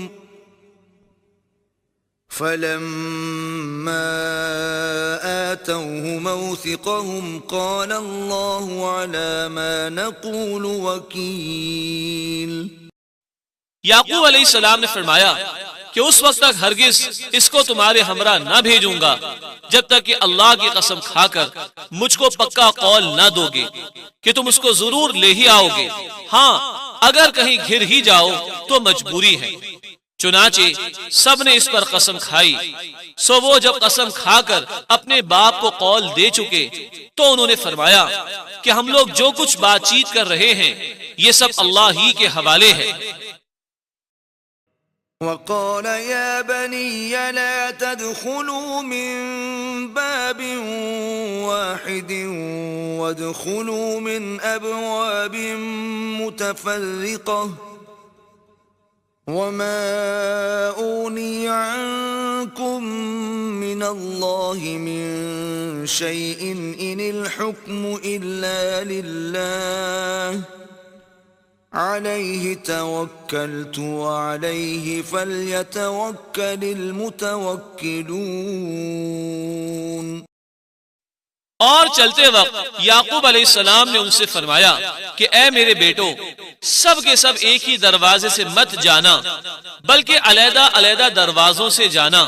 فلما آتوه موثقهم قال الله على ما نقول وكيل۔ یعقوب علیہ السلام نے فرمایا کہ اس وقت تک ہرگز اس کو تمہارے ہمراہ نہ بھیجوں گا جب تک کہ اللہ کی قسم کھا کر مجھ کو پکا قول نہ دو گے کہ تم اس کو ضرور لے ہی آؤ گے، ہاں اگر کہیں گھر ہی جاؤ تو مجبوری ہے۔ چنانچہ سب نے اس پر قسم کھائی، سو وہ جب قسم کھا کر اپنے باپ کو قول دے چکے تو انہوں نے فرمایا کہ ہم لوگ جو کچھ بات چیت کر رہے ہیں یہ سب اللہ ہی کے حوالے ہے۔ وقال يا بني لا تدخلوا من باب واحد وادخلوا من أبواب متفرقة وما أغني عنكم من الله من شيء إن الحكم إلا لله عليه توكلت وعليه فليتوكل المتوكلون۔ اور چلتے وقت یعقوب علیہ السلام نے ان سے فرمایا کہ اے میرے بیٹو، سب کے سب ایک ہی دروازے سے مت جانا بلکہ علیحدہ علیحدہ دروازوں سے جانا،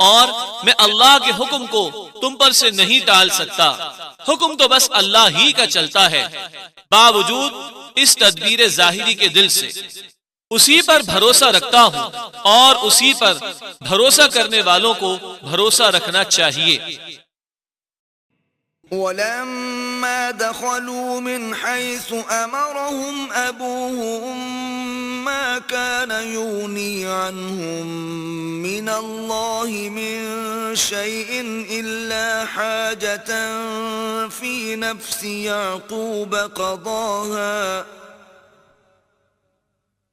اور میں اللہ کے حکم کو تم پر سے نہیں ٹال سکتا، حکم تو بس اللہ ہی کا چلتا ہے، باوجود اس تدبیر ظاہری کے دل سے اسی پر بھروسہ رکھتا ہوں، اور اسی پر بھروسہ کرنے والوں کو بھروسہ رکھنا چاہیے۔ ولما دخلوا من حيث أمرهم أبوهم ما كان يغني عنهم من الله من شيء إلا حاجة في نفس يعقوب قضاها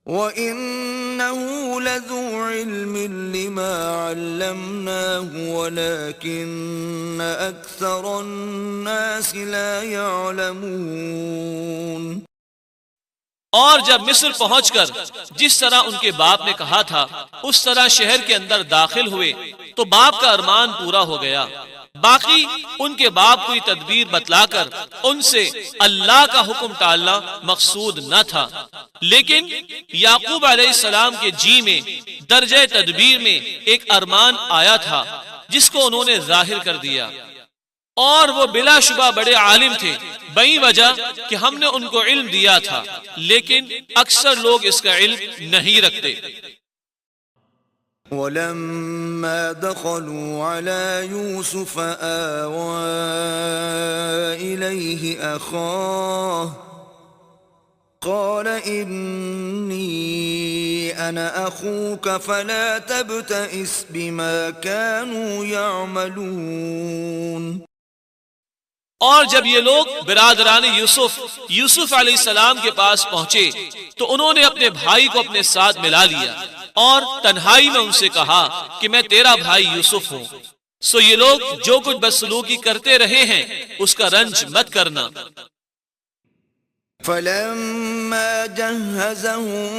وَإِنَّهُ لَذُو عِلْمٍ لِّمَا عَلَّمْنَاهُ وَلَكِنَّ أَكْثَرَ النَّاسِ لَا يَعْلَمُونَ۔ اور جب مصر پہنچ کر جس طرح ان کے باپ نے کہا تھا اس طرح شہر کے اندر داخل ہوئے تو باپ کا ارمان پورا ہو گیا۔ باقی ان کے باپ کو یہ تدبیر بتلا کر ان سے اللہ کا حکم ٹالنا مقصود نہ تھا، لیکن یعقوب علیہ السلام کے جی میں درجہ تدبیر میں ایک ارمان آیا تھا جس کو انہوں نے ظاہر کر دیا، اور وہ بلا شبہ بڑے عالم تھے، بئی وجہ کہ ہم نے ان کو علم دیا تھا، لیکن اکثر لوگ اس کا علم نہیں رکھتے۔ وَلَمَّا دَخَلُوا عَلَى يُوسُفَ آوَى إِلَيْهِ أَخَاهُ قَالَ إِنِّي أَنَا أَخُوكَ فَلَا تَبْتَئِسْ بِمَا كَانُوا يَعْمَلُونَ۔ اور جب یہ لوگ برادران یوسف علیہ السلام کے پاس پہنچے تو انہوں نے اپنے بھائی کو اپنے ساتھ ملا لیا اور تنہائی میں ان سے کہا کہ میں تیرا بھائی یوسف ہوں، سو یہ لوگ جو کچھ بدسلوکی کرتے رہے ہیں اس کا رنج مت کرنا۔ فَلَمَّا جَهَّزَهُم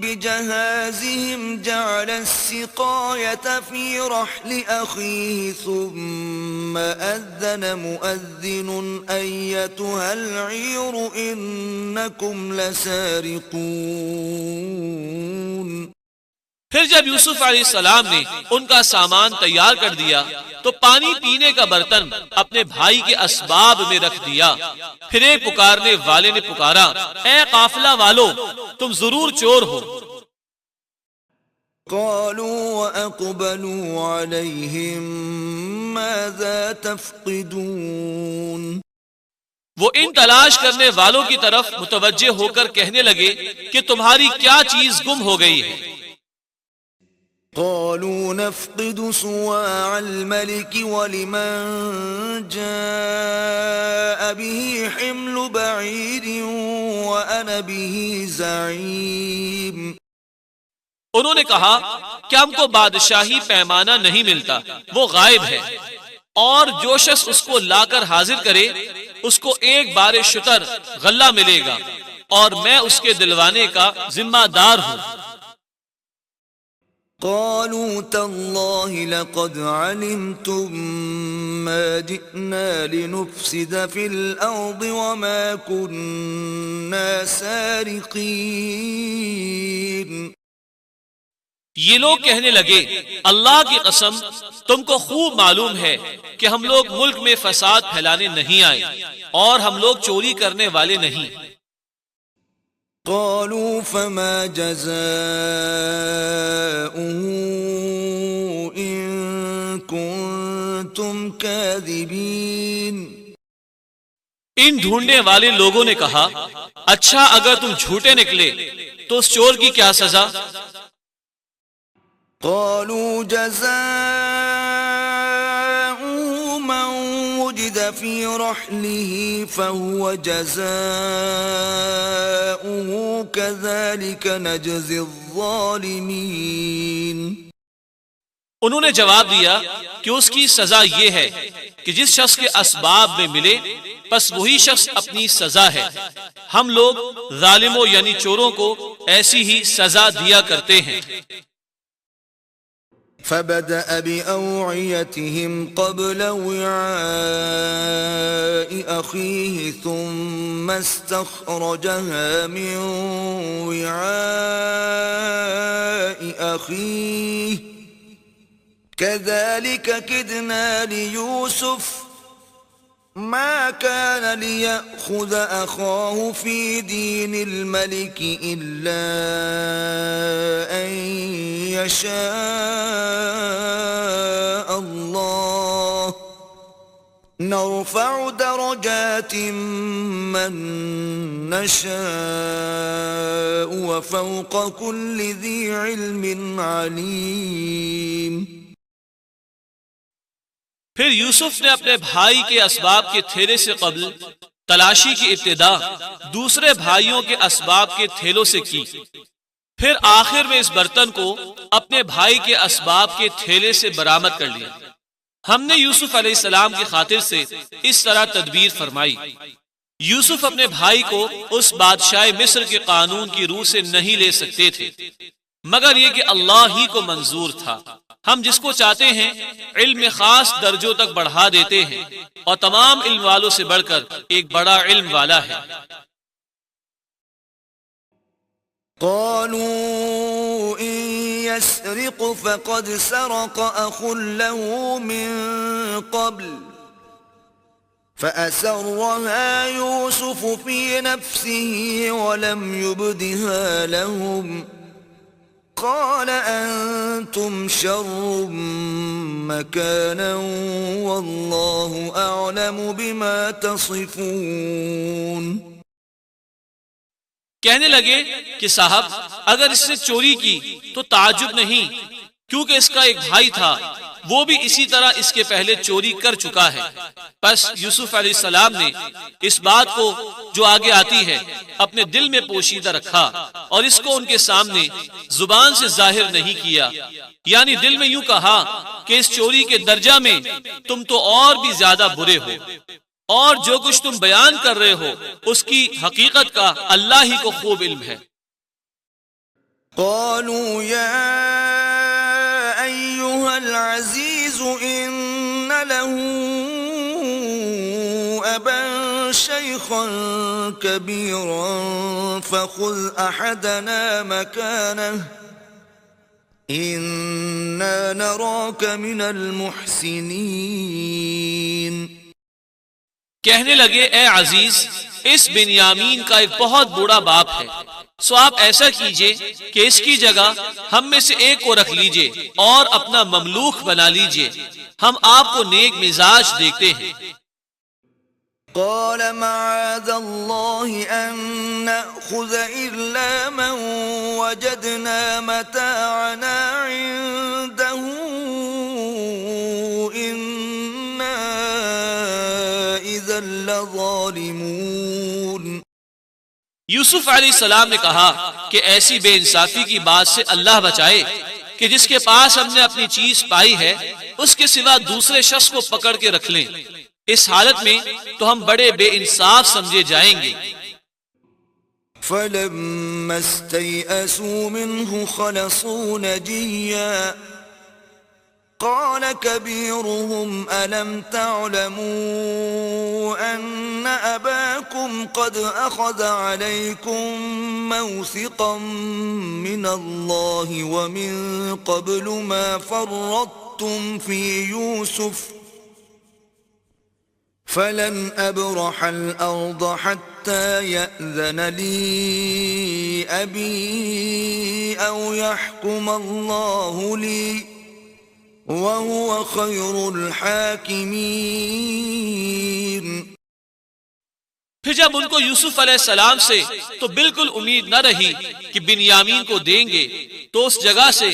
بِجَهَازِهِمْ جَعَلَ السِّقَايَةَ فِي رَحْلِ أَخِيهِ ثُمَّ أَذَّنَ مُؤَذِّنٌ أَيَّتُهَا الْعِيرُ إِنَّكُمْ لَسَارِقُونَ۔ پھر جب یوسف علیہ السلام نے ان کا سامان تیار کر دیا تو پانی پینے کا برتن اپنے بھائی کے اسباب میں رکھ دیا۔ پھر ایک پکارنے والے نے پکارا، اے قافلہ والو، تم ضرور چور ہو۔ قالوا وأقبلوا عليهم ماذا تفقدون۔ وہ ان تلاش کرنے والوں کی طرف متوجہ ہو کر کہنے لگے کہ تمہاری کیا چیز گم ہو گئی ہے؟ قالوا نفقد صواع الملك ولمن جاء به حمل بعير وأنا به زعيم۔ انہوں نے کہا کہ ہم کو بادشاہی پیمانہ نہیں ملتا، وہ غائب ہے، اور جو شخص اس کو لا کر حاضر کرے اس کو ایک بار شتر غلہ ملے گا، اور میں اس کے دلوانے کا ذمہ دار ہوں۔ قالوا تالله لقد علمتم ما جئنا لنفسد في الأرض وما كنا سارقين۔ یہ لوگ کہنے لگے، اللہ کی قسم تم کو خوب معلوم ہے کہ ہم لوگ ملک میں فساد پھیلانے نہیں آئے اور ہم لوگ چوری کرنے والے نہیں۔ قالوا فما جزاؤه إن كنتم كاذبين۔ ان ڈھونڈنے والے لوگوں نے کہا، اچھا اگر تم جھوٹے نکلے تو اس چور کی کیا سزا؟ قالوا جزاؤه من وجد في رحله فهو جزاؤه كذلك نجزي الظالمين۔ انہوں نے جواب دیا کہ اس کی سزا یہ ہے کہ جس شخص کے اسباب میں ملے بس وہی شخص اپنی سزا ہے، ہم لوگ ظالموں یعنی چوروں کو ایسی ہی سزا دیا کرتے ہیں۔ فبدأ بأوعيتهم قبل وعاء أخيه ثم استخرجها من وعاء أخيه كذلك كدنا ليوسف ما كان ليأخذ أخاه في دين الملك إلا أن يشاء الله نرفع درجات من نشاء وفوق كل ذي علم عليم۔ پھر یوسف نے اپنے بھائی کے اسباب کے تھیلے سے قبل تلاشی کی ابتدا دوسرے بھائیوں کے اسباب کے تھیلوں سے کی، پھر آخر میں اس برتن کو اپنے بھائی کے اسباب کے تھیلے سے برآمد کر لیا۔ ہم نے یوسف علیہ السلام کی خاطر سے اس طرح تدبیر فرمائی۔ یوسف اپنے بھائی کو اس بادشاہ مصر کے قانون کی روح سے نہیں لے سکتے تھے، مگر یہ کہ اللہ ہی کو منظور تھا۔ ہم جس کو چاہتے ہیں علم خاص درجوں تک بڑھا دیتے ہیں، اور تمام علم والوں سے بڑھ کر ایک بڑا علم والا ہے۔ قالوا إن يسرق فقد سرق أخ له من قبل فأسرها يوسف في نفسه ولم يبدها لهم قال أنتم شر مكانا والله أعلم بما تصفون۔ کہنے لگے کہ صاحب اگر اس نے چوری کی تو تعجب نہیں، کیونکہ اس کا ایک بھائی تھا، وہ بھی اسی طرح اس کے پہلے چوری کر چکا ہے۔ پس یوسف علیہ السلام نے اس بات کو جو آگے آتی ہے اپنے دل میں پوشیدہ رکھا اور اس کو ان کے سامنے زبان سے ظاہر نہیں کیا، یعنی دل میں یوں کہا کہ اس چوری کے درجہ میں تم تو اور بھی زیادہ برے ہو، اور جو کچھ تم بیان کر رہے ہو اس کی حقیقت کا اللہ ہی کو خوب علم ہے۔ قالوا يا أيها العزيز إن له أبا شيخا كبيرا فخذ أحدنا مكانه إنا نراك من المحسنين۔ کہنے لگے اے عزیز، اس بنیامین کا ایک بہت بڑا باپ ہے، سو آپ ایسا کیجئے کہ اس کی جگہ ہم میں سے ایک کو رکھ لیجئے اور اپنا مملوک بنا لیجئے، ہم آپ کو نیک مزاج دیکھتے ہیں۔ قال معاذ الله أن نأخذ إلا من وجدنا متاعنا عنده إنا إذا لظالمون۔ یوسف علیہ السلام نے کہا کہ ایسی بے انصافی کی بات سے اللہ بچائے کہ جس کے پاس ہم نے اپنی چیز پائی ہے اس کے سوا دوسرے شخص کو پکڑ کے رکھ لیں، اس حالت میں تو ہم بڑے بے انصاف سمجھے جائیں گے۔ فلما استيئسوا منه خلصوا نجيا قال كبيرهم ألم تعلموا أن أباكم قد أخذ عليكم موثقا من الله ومن قبل ما فرطتم في يوسف فلن أبرح الأرض حتى يأذن لي أبي أو يحكم الله لي وَهُوَ خَيْرُ الْحَاكِمِينَ۔ پھر جب ان کو یوسف علیہ السلام سے تو بالکل امید نہ رہی کہ بنیامین کو دیں گے تو اس جگہ سے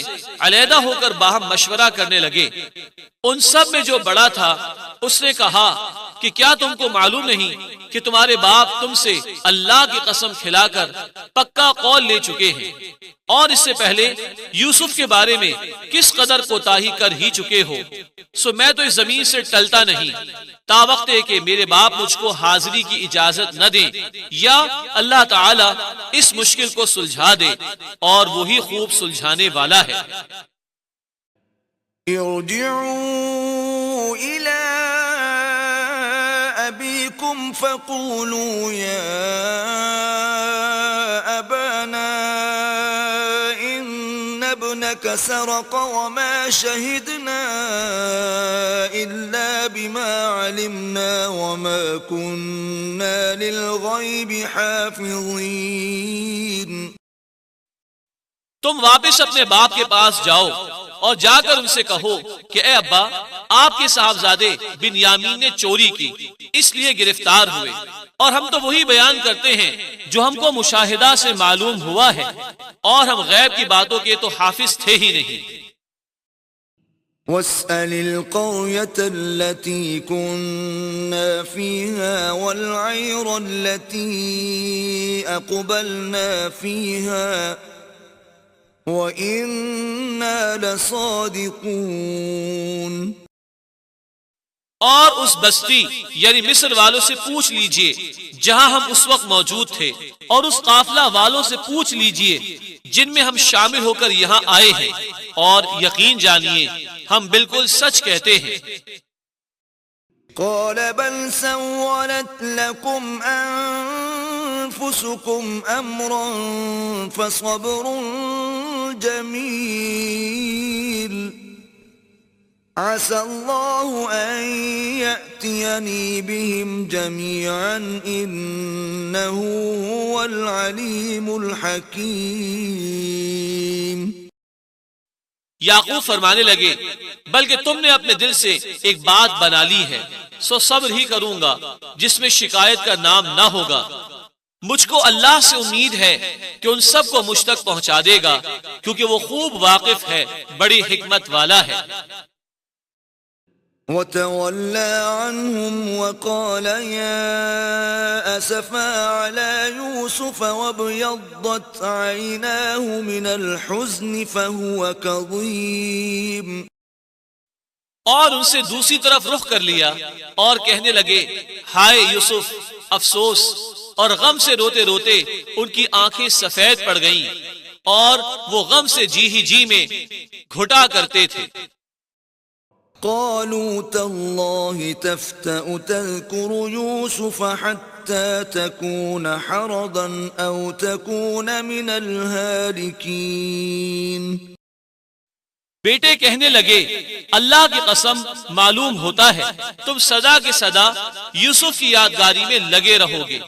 علیحدہ ہو کر باہم مشورہ کرنے لگے۔ ان سب میں جو بڑا تھا اس نے کہا کہ کیا تم کو معلوم نہیں کہ تمہارے باپ تم سے اللہ کی قسم کھلا کر پکا قول لے چکے ہیں، اور اس سے پہلے یوسف کے بارے میں کس قدر کوتاہی کر ہی چکے ہو، سو میں تو اس زمین سے ٹلتا نہیں تا وقت ہے کہ میرے باپ مجھ کو حاضری کی اجازت نہ دیں یا اللہ تعالی اس مشکل کو سلجھا دے، اور وہی خوب سلجھانے والا ہے۔ ارجعوا إلى أبيكم فقولوا يا أبانا إن ابنك سرق وما شهدنا إلا بما علمنا وما كنا للغيب حافظين۔ تم واپس اپنے باپ کے پاس جاؤ اور جا کر ان سے کہو کہ اے ابا، آپ کے صاحبزادے بنیامین نے چوری کی، اس لیے گرفتار ہوئے، اور ہم تو وہی بیان کرتے ہیں جو ہم کو مشاہدہ سے معلوم ہوا ہے، اور ہم غیب کی باتوں کے تو حافظ تھے ہی نہیں۔ واسأل القرية التي كنا فيها والعير التي أقبلنا فيها وَإِنَّا لَصَادِقُونَ۔ اور اس بستی یعنی مصر والوں سے پوچھ لیجئے جہاں ہم اس وقت موجود تھے، اور اس قافلہ والوں سے پوچھ لیجئے جن میں ہم شامل ہو کر یہاں آئے ہیں، اور یقین جانیے ہم بالکل سچ کہتے ہیں۔ قال بل سولت لكم أنفسكم أمرا فصبر جميل عسى الله أن يأتيني بهم جميعا إنه هو العليم الحكيم۔ یعقوب فرمانے لگے بلکہ تم نے اپنے دل سے ایک بات بنا لی ہے، سو صبر ہی کروں گا جس میں شکایت کا نام نہ ہوگا۔ مجھ کو اللہ سے امید ہے کہ ان سب کو مجھ تک پہنچا دے گا، کیونکہ وہ خوب واقف ہے، بڑی حکمت والا ہے۔ وَتَوَلَّى عَنْهُمْ وَقَالَ يَا أَسَفَا عَلَى يُوسُفَ وَابْيَضَّتْ عَيْنَاهُ مِنَ الْحُزْنِ فَهُوَ كَظِيمٌ۔ اور ان سے دوسری طرف رخ کر لیا اور کہنے لگے ہائے یوسف، افسوس اور غم سے روتے روتے ان کی آنکھیں سفید پڑ گئیں، اور وہ غم سے جی ہی جی میں گھٹا کرتے تھے۔ قالوا تالله تفتأ تذكر يوسف حتى تكون حرضا أو تكون من الهالكين۔ بیٹے کہنے لگے اللہ کی قسم معلوم ہوتا ہے تم سدا کے سدا یوسف کی یادگاری میں لگے رہو گے،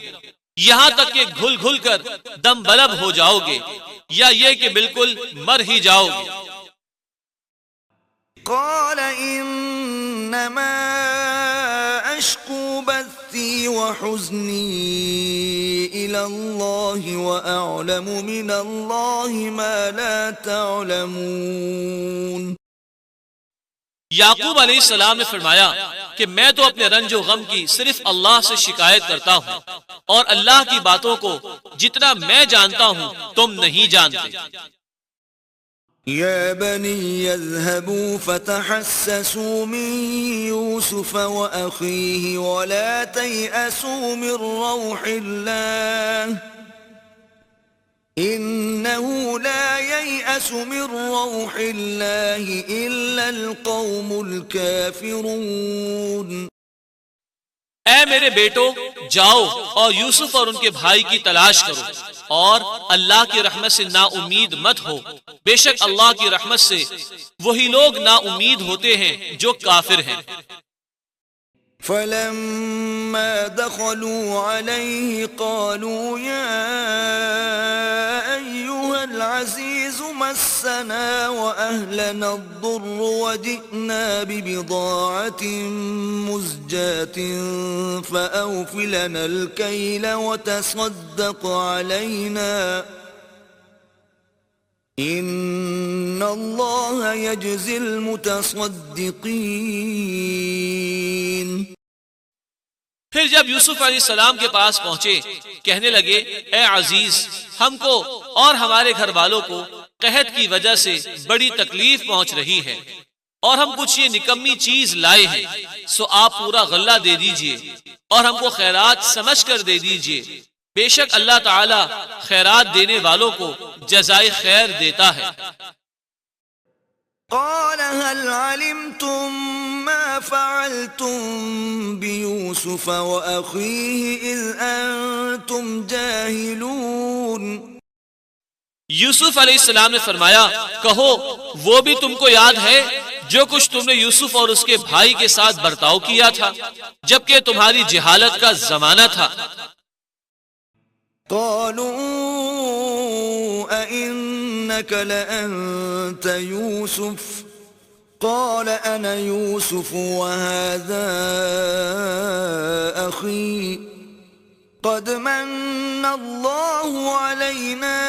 یہاں تک کہ گھل گھل کر دم بلب ہو جاؤ گے، یا یہ کہ بالکل مر ہی جاؤ گے۔ قال انما اشكو بثي وحزني الى الله واعلم من الله ما لا تعلمون۔ یعقوب علیہ السلام نے فرمایا کہ میں تو اپنے رنج و غم کی صرف اللہ سے شکایت کرتا ہوں، اور اللہ کی باتوں کو جتنا میں جانتا ہوں تم نہیں جانتے۔ يا بني يذهبوا فتحسسوا من يوسف وأخيه ولا تيأسوا من روح الله إنه لا ييأس من روح الله إلا القوم الكافرون۔ اے میرے بیٹو، جاؤ اور یوسف اور ان کے بھائی کی تلاش کرو، اور اللہ کی رحمت سے نا امید مت ہو، بے شک اللہ کی رحمت سے وہی لوگ نا امید ہوتے ہیں جو کافر ہیں۔ فلما دخلوا عليه قالوا يا أيها العزيز مسنا وأهلنا الضر وجئنا ببضاعة مزجاة فأوف لنا الكيل وتصدق علينا إن الله يجزي المتصدقين۔ پھر جب یوسف علیہ السلام کے پاس پہنچے کہنے لگے اے عزیز، ہم کو اور ہمارے گھر والوں کو قحط کی وجہ سے بڑی تکلیف پہنچ رہی ہے، اور ہم کچھ یہ نکمی چیز لائے ہیں، سو آپ پورا غلہ دے دیجئے اور ہم کو خیرات سمجھ کر دے دیجئے، بے شک اللہ تعالی خیرات دینے والوں کو جزائے خیر دیتا ہے۔ قال هل علمتم ما فعلتم بيوسف وأخيه إذ أنتم جاهلون۔ یوسف علیہ السلام نے فرمایا کہو وہ بھی تم کو یاد ہے جو کچھ تم نے یوسف اور اس کے بھائی کے ساتھ برتاؤ کیا تھا جبکہ تمہاری جہالت کا زمانہ تھا۔ قالوا أئنك لأنت يوسف قال أنا يوسف وهذا أخي قد من الله علينا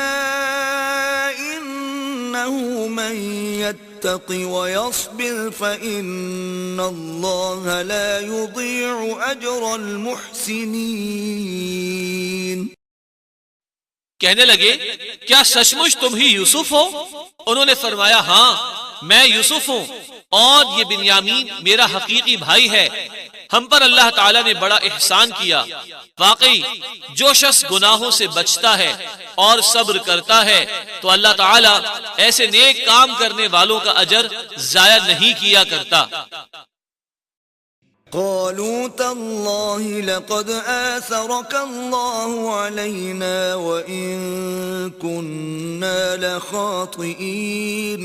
إنه من يتق ويصبر فإن الله لا يضيع أجر المحسنين۔ کہنے لگے کیا سچ مچ تم ہی یوسف ہو؟ انہوں نے فرمایا ہاں میں یوسف ہوں، اور یہ بنیامین میرا حقیقی بھائی ہے، ہم پر اللہ تعالیٰ نے بڑا احسان کیا۔ واقعی جو شخص گناہوں سے بچتا ہے اور صبر کرتا ہے تو اللہ تعالیٰ ایسے نیک کام کرنے والوں کا اجر ضائع نہیں کیا کرتا۔ قالوا تالله لقد آثرك الله علينا وإن كنا لخاطئين۔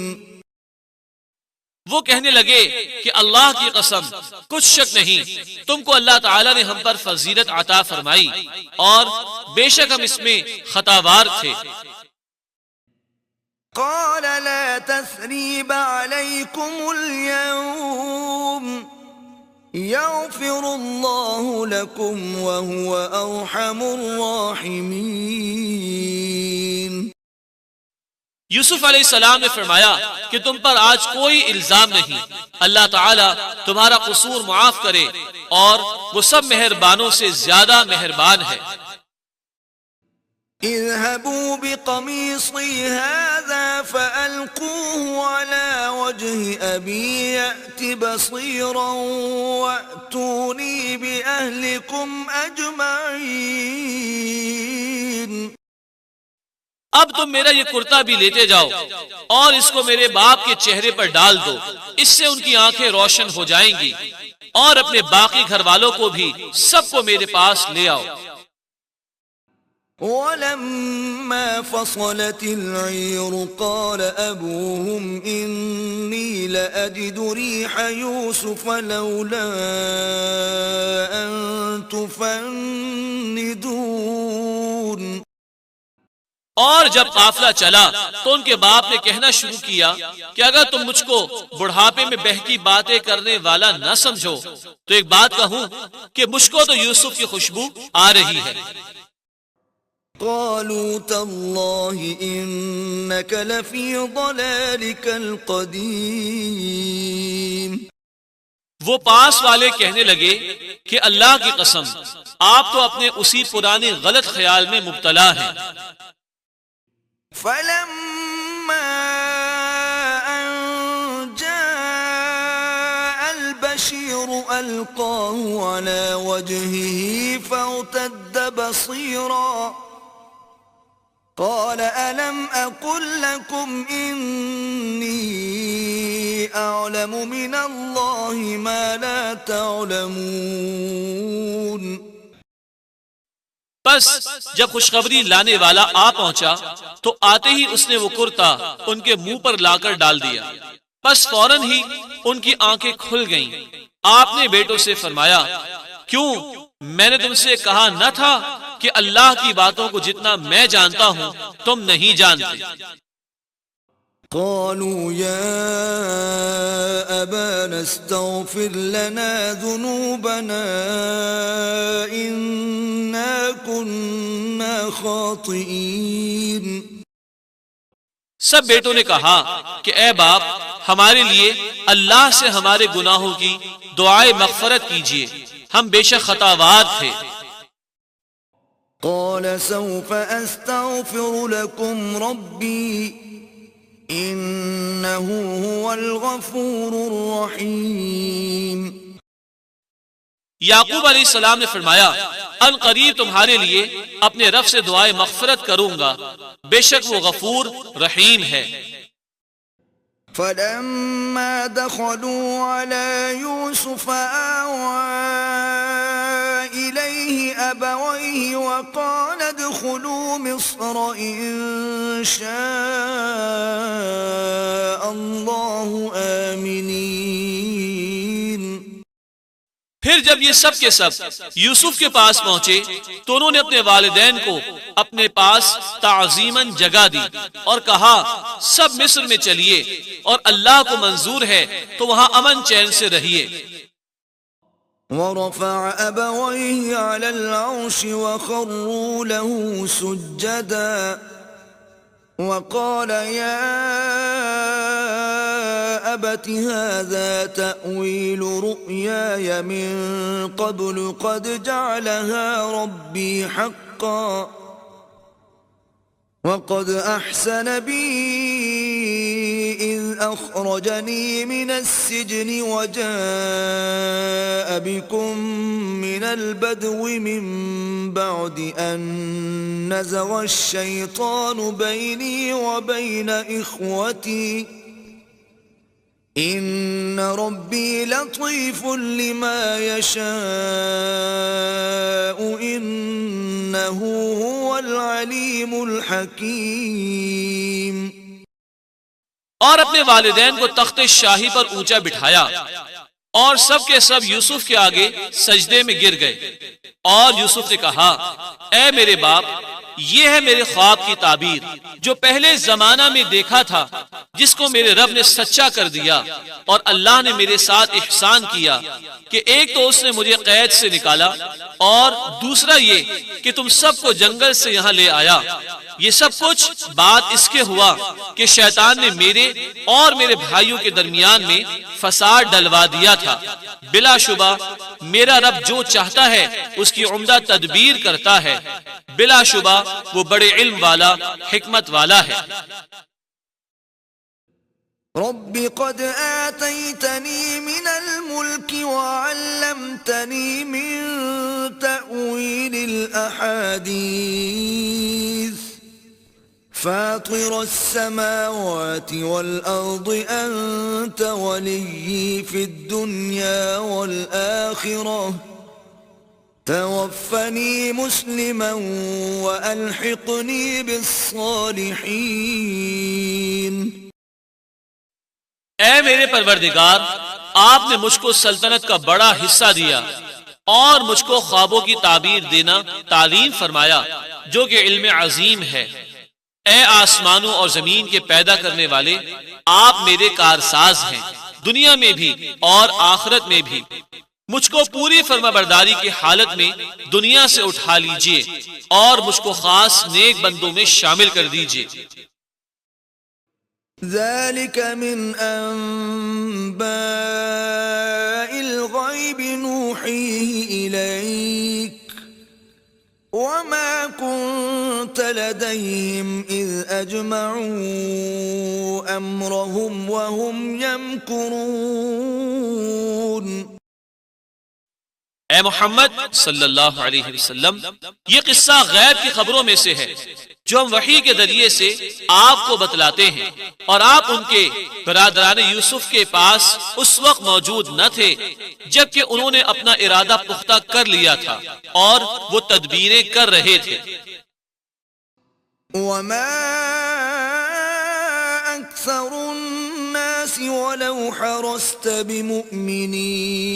وہ کہنے لگے کہ اللہ کی قسم کچھ شک نہیں تم کو اللہ تعالیٰ نے ہم پر فضیلت عطا فرمائی اور بے شک ہم اس میں خطاوار تھے۔ قال لا تثريب عليكم اليوم يغفر الله لكم وهو أرحم الراحمين۔ یوسف علیہ السلام نے فرمایا کہ تم پر آج کوئی الزام نہیں، اللہ تعالیٰ تمہارا قصور معاف کرے اور وہ سب مہربانوں سے زیادہ مہربان ہے۔ اذهبوا بقميصي هذا فألقوه على وجه أبي يأت بصيرا وأتوني بأهلكم أجمعين۔ اب تم میرا یہ کرتا بھی لیتے جاؤ اور اس کو میرے باپ کے چہرے پر ڈال دو، اس سے ان کی آنکھیں روشن ہو جائیں گی، اور اپنے باقی گھر والوں کو بھی سب کو میرے پاس لے آؤ۔ ولما فصلت العير قال أبوهم إني لأجد ريح يوسف لولا أن تفندون۔ اور جب قافلہ چلا تو ان کے باپ نے کہنا شروع کیا کہ اگر تم مجھ کو بڑھاپے میں بہکی باتیں کرنے والا نہ سمجھو تو ایک بات کہوں کہ مجھ کو تو یوسف کی خوشبو آ رہی ہے۔ قالوا تالله إنك لفي ضلالك القديم۔ وہ پاس والے کہنے لگے کہ اللہ کی قسم آپ تو اپنے اسی پرانے غلط خیال میں مبتلا ہیں۔ فلما أن جاء البشير ألقاه على وجهه فارتد بصيرا قال ألم أقل لكم إني أعلم من الله ما لا تعلمون۔ بس جب خوشخبری لانے والا آ پہنچا تو آتے ہی اس نے وہ کرتا ان کے منہ پر لا کر ڈال دیا، بس فوراً ہی ان کی آنکھیں کھل گئیں۔ آپ نے بیٹوں سے فرمایا کیوں میں نے تم سے کہا نہ تھا کہ اللہ کی باتوں کو جتنا میں جانتا ہوں تم نہیں جانتے۔ قالوا يا أبانا استغفر لنا ذنوبنا إنا كنا خاطئين۔ سب بیٹوں نے کہا کہ اے باپ ہمارے لیے اللہ سے ہمارے گناہوں کی دعائے مغفرت کیجیے، ہم بے شک خطاوار تھے۔ قال سوف أستغفر لكم ربي إنه هو الغفور الرحيم۔ یعقوب علیہ السلام نے فرمایا ان قریب تمہارے لیے اپنے رب سے دعائے مغفرت کروں گا، بے شک وہ غفور رحیم ہے۔ فلما دخلوا على يوسف آوى إليه أبويه وقال ادخلوا مصر إن شاء الله آمنين۔ پھر جب یہ سب کے سب یوسف کے پاس پہنچے تو انہوں نے اپنے والدین کو اپنے پاس تعظیماً جگہ دی اور کہا سب مصر میں چلیے اور اللہ کو منظور ہے تو وہاں امن چین سے رہیے۔ ورفع أبويه على العرش وخروا له سجدا وقال يا أبت هذا تأويل رؤياي من قبل قد جعلها ربي حقا وقد أحسن بي إذ أخرجني من السجن وجاء بكم من البدو من بعد أن نزغ الشيطان بيني وبين إخوتي إن ربي لطيف لما يشاء إنه هو العليم الحكيم. اور اپنے والدین کو تخت شاہی پر اونچا بٹھایا اور سب کے سب یوسف کے آگے سجدے میں گر گئے. اور یوسف نے کہا اے میرے باپ یہ ہے میرے خواب کی تعبیر جو پہلے زمانہ میں دیکھا تھا جس کو میرے رب نے سچا کر دیا اور اللہ نے میرے ساتھ احسان کیا کہ ایک تو اس نے مجھے قید سے نکالا اور دوسرا یہ کہ تم سب کو جنگل سے یہاں لے آیا. یہ سب کچھ بات اس کے ہوا کہ شیطان نے میرے اور میرے بھائیوں کے درمیان میں فساد ڈلوا دیا تھا. بلا شبہ میرا رب جو چاہتا ہے اس کی عمدہ تدبیر کرتا ہے. بلا شبہ وہ بڑے علم والا حکمت والا ہے. رب قد آتيتني من الملك وعلمتني من تأويل الأحاديث فاطر السماوات والأرض أنت ولي في الدنيا والآخرة توفني مسلما وألحقني بالصالحين. اے میرے پروردگار آپ نے مجھ کو سلطنت کا بڑا حصہ دیا اور مجھ کو خوابوں کی تعبیر دینا تعلیم فرمایا جو کہ علم عظیم ہے. اے آسمانوں اور زمین کے پیدا کرنے والے آپ میرے کارساز ہیں دنیا میں بھی اور آخرت میں بھی. مجھ کو پوری فرما برداری کی حالت میں دنیا سے اٹھا لیجئے اور مجھ کو خاص نیک بندوں میں شامل کر دیجئے. ذلك من أنباء الغيب نوحيه إليك وما كنت لديهم إذ أجمعوا أمرهم وهم يمكرون. اے محمد صلی اللہ علیہ وسلم یہ قصہ غیب کی خبروں میں سے ہے جو ہم وحی کے ذریعے سے آپ کو بتلاتے ہیں اور آپ ان کے برادران یوسف کے پاس اس وقت موجود نہ تھے جبکہ انہوں نے اپنا ارادہ پختہ کر لیا تھا اور وہ تدبیریں کر رہے تھے. وما أكثر الناس ولو حرصت بمؤمنين.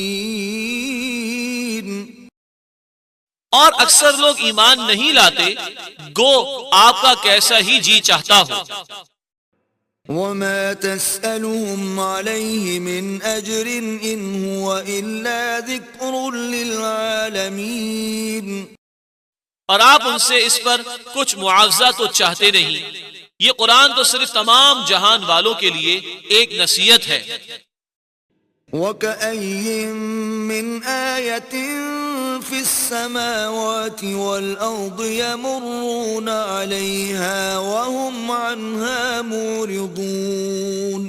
اور اکثر لوگ ایمان نہیں لاتے گو آپ کا کیسا ہی جی چاہتا ہو. وما تسألهم عليه من أجر إن هو إلا ذكر للعالمين. اور آپ ان سے اس پر کچھ معاوضہ تو چاہتے نہیں. یہ قرآن تو صرف تمام جہان والوں کے لیے ایک نصیحت ہے. وَكَأَيٍّ مِّنْ آيَةٍ فِي السَّمَاوَاتِ وَالْأَرْضِ يَمُرُّونَ عَلَيْهَا وَهُمْ عَنْهَا مُورِضُونَ.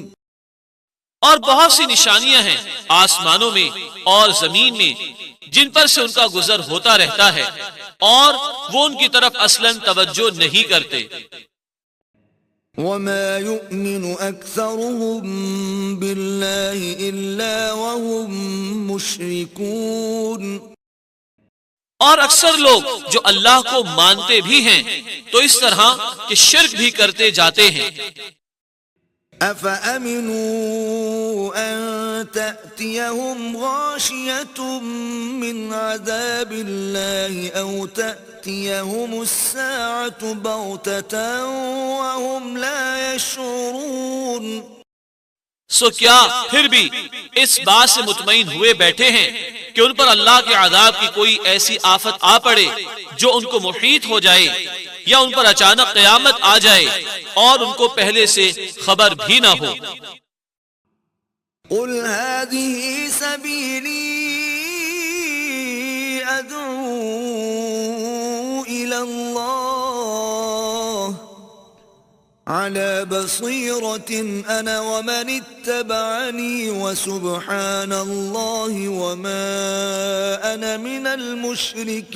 اور بہت سی نشانیاں ہیں آسمانوں میں اور زمین میں جن پر سے ان کا گزر ہوتا رہتا ہے اور وہ ان کی طرف اصلاً توجہ نہیں کرتے. وَمَا يُؤْمِنُ أَكْثَرُهُم بِاللَّهِ إِلَّا وَهُم مُشْرِكُونَ. اور اکثر لوگ جو اللہ کو مانتے بھی ہیں تو اس طرح کہ شرک بھی کرتے جاتے ہیں. أَفَأَمِنُوا أَن تَأْتِيَهُمْ غَاشِيَةٌ مِّنْ عَذَابِ اللَّهِ أَوْ تَأْتِيَهُمُ السَّاعَةُ بَغْتَةً وَهُمْ لَا يَشْعُرُونَ. سو کیا پھر بھی اس بات سے مطمئن ہوئے بیٹھے ہیں کہ ان پر اللہ کے عذاب کی کوئی ایسی آفت آ پڑے جو ان کو محیط ہو جائے یا ان پر اچانک قیامت آ جائے اور ان کو پہلے سے خبر بھی نہ ہو. قُلْ هَٰذِهِ سَبِيلِي أَدْعُو إِلَى اللَّهِ على بصيرة أنا ومن اتبعني وسبحان الله وما أنا من المشركين۔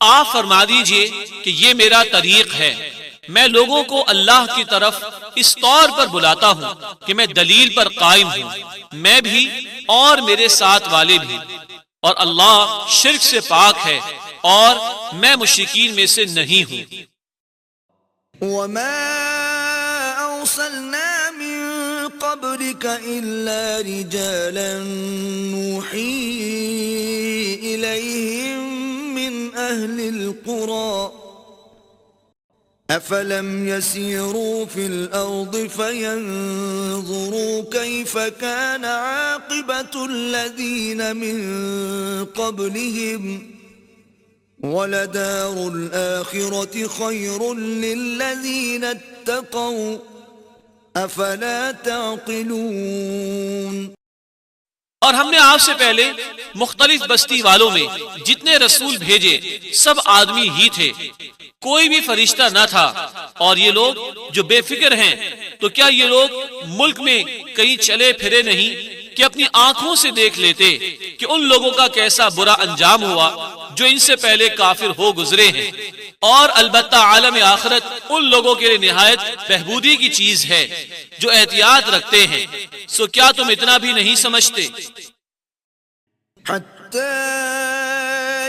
آپ فرما دیجئے کہ یہ میرا طریق ہے، میں لوگوں کو اللہ کی طرف اس طور پر بلاتا ہوں کہ میں دلیل پر قائم ہوں، میں بھی اور میرے ساتھ والے بھی، اور اللہ شرک سے پاک ہے اور میں مشرکین میں سے نہیں ہوں۔ وما أرسلنا من قبلك إلا رجالا نوحي إليهم من أهل القرى أفلم يسيروا في الأرض فينظروا كيف كان عاقبة الذين من قبلهم وَلَدَارُ الْآخِرَةِ خَيْرٌ لِّلَّذِينَ اتَّقَوْا أَفَلَا تَعْقِلُونَ۔ اور ہم نے آپ سے پہلے مختلف بستی والوں میں جتنے رسول بھیجے سب آدمی ہی تھے، کوئی بھی فرشتہ نہ تھا، اور یہ لوگ جو بے فکر ہیں تو کیا یہ لوگ ملک میں کہیں چلے پھرے نہیں کہ اپنی آنکھوں سے دیکھ لیتے کہ ان لوگوں کا کیسا برا انجام ہوا جو ان سے پہلے کافر ہو گزرے ہیں، اور البتہ عالم آخرت ان لوگوں کے لیے نہایت بہبودی کی چیز ہے جو احتیاط رکھتے ہیں، سو کیا تم اتنا بھی نہیں سمجھتے؟ حتى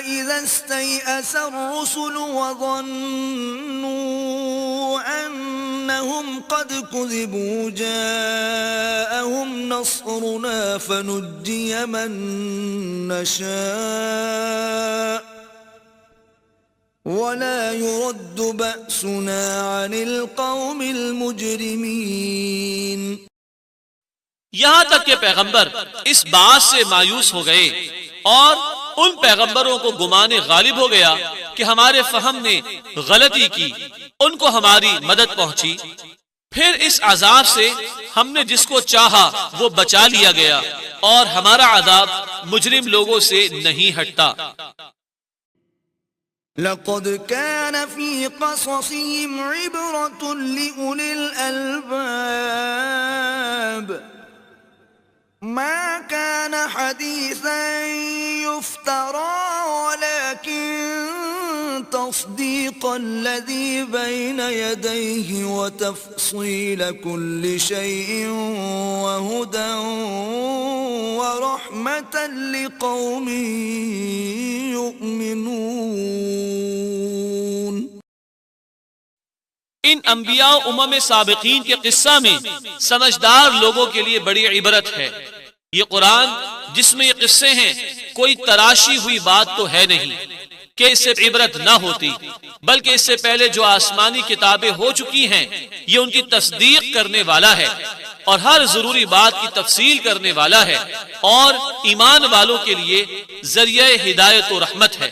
إذا استيأس الرسل وظنوا أنهم قد كذبوا جاءهم نصرنا فنجي من نشاء ولا يرد بأسنا عن القوم المجرمين۔ یہاں تک کہ پیغمبر اس بات سے مایوس ہو گئے اور ان پیغمبروں کو گمان غالب ہو گیا کہ ہمارے فہم نے غلطی کی، ان کو ہماری مدد پہنچی، پھر اس عذاب سے ہم نے جس کو چاہا وہ بچا لیا گیا، اور ہمارا عذاب مجرم لوگوں سے نہیں ہٹتا۔ لقد كان في قصصهم عبرة لأولي الألباب ما كان حديثا يفترى ولكن تصديق الذي بين يديه وتفصيل كل شيء وهدى ورحمة لقوم يؤمنون۔ ان انبیاء و امم سابقین کے قصہ میں سمجھدار لوگوں کے لیے بڑی عبرت ہے۔ یہ قرآن جس میں یہ قصے ہیں کوئی تراشی ہوئی بات تو ہے نہیں کہ اس سے عبرت نہ ہوتی، بلکہ اس سے پہلے جو آسمانی کتابیں ہو چکی ہیں یہ ان کی تصدیق کرنے والا ہے اور ہر ضروری بات کی تفصیل کرنے والا ہے، اور ایمان والوں کے لیے ذریعہ ہدایت و رحمت ہے۔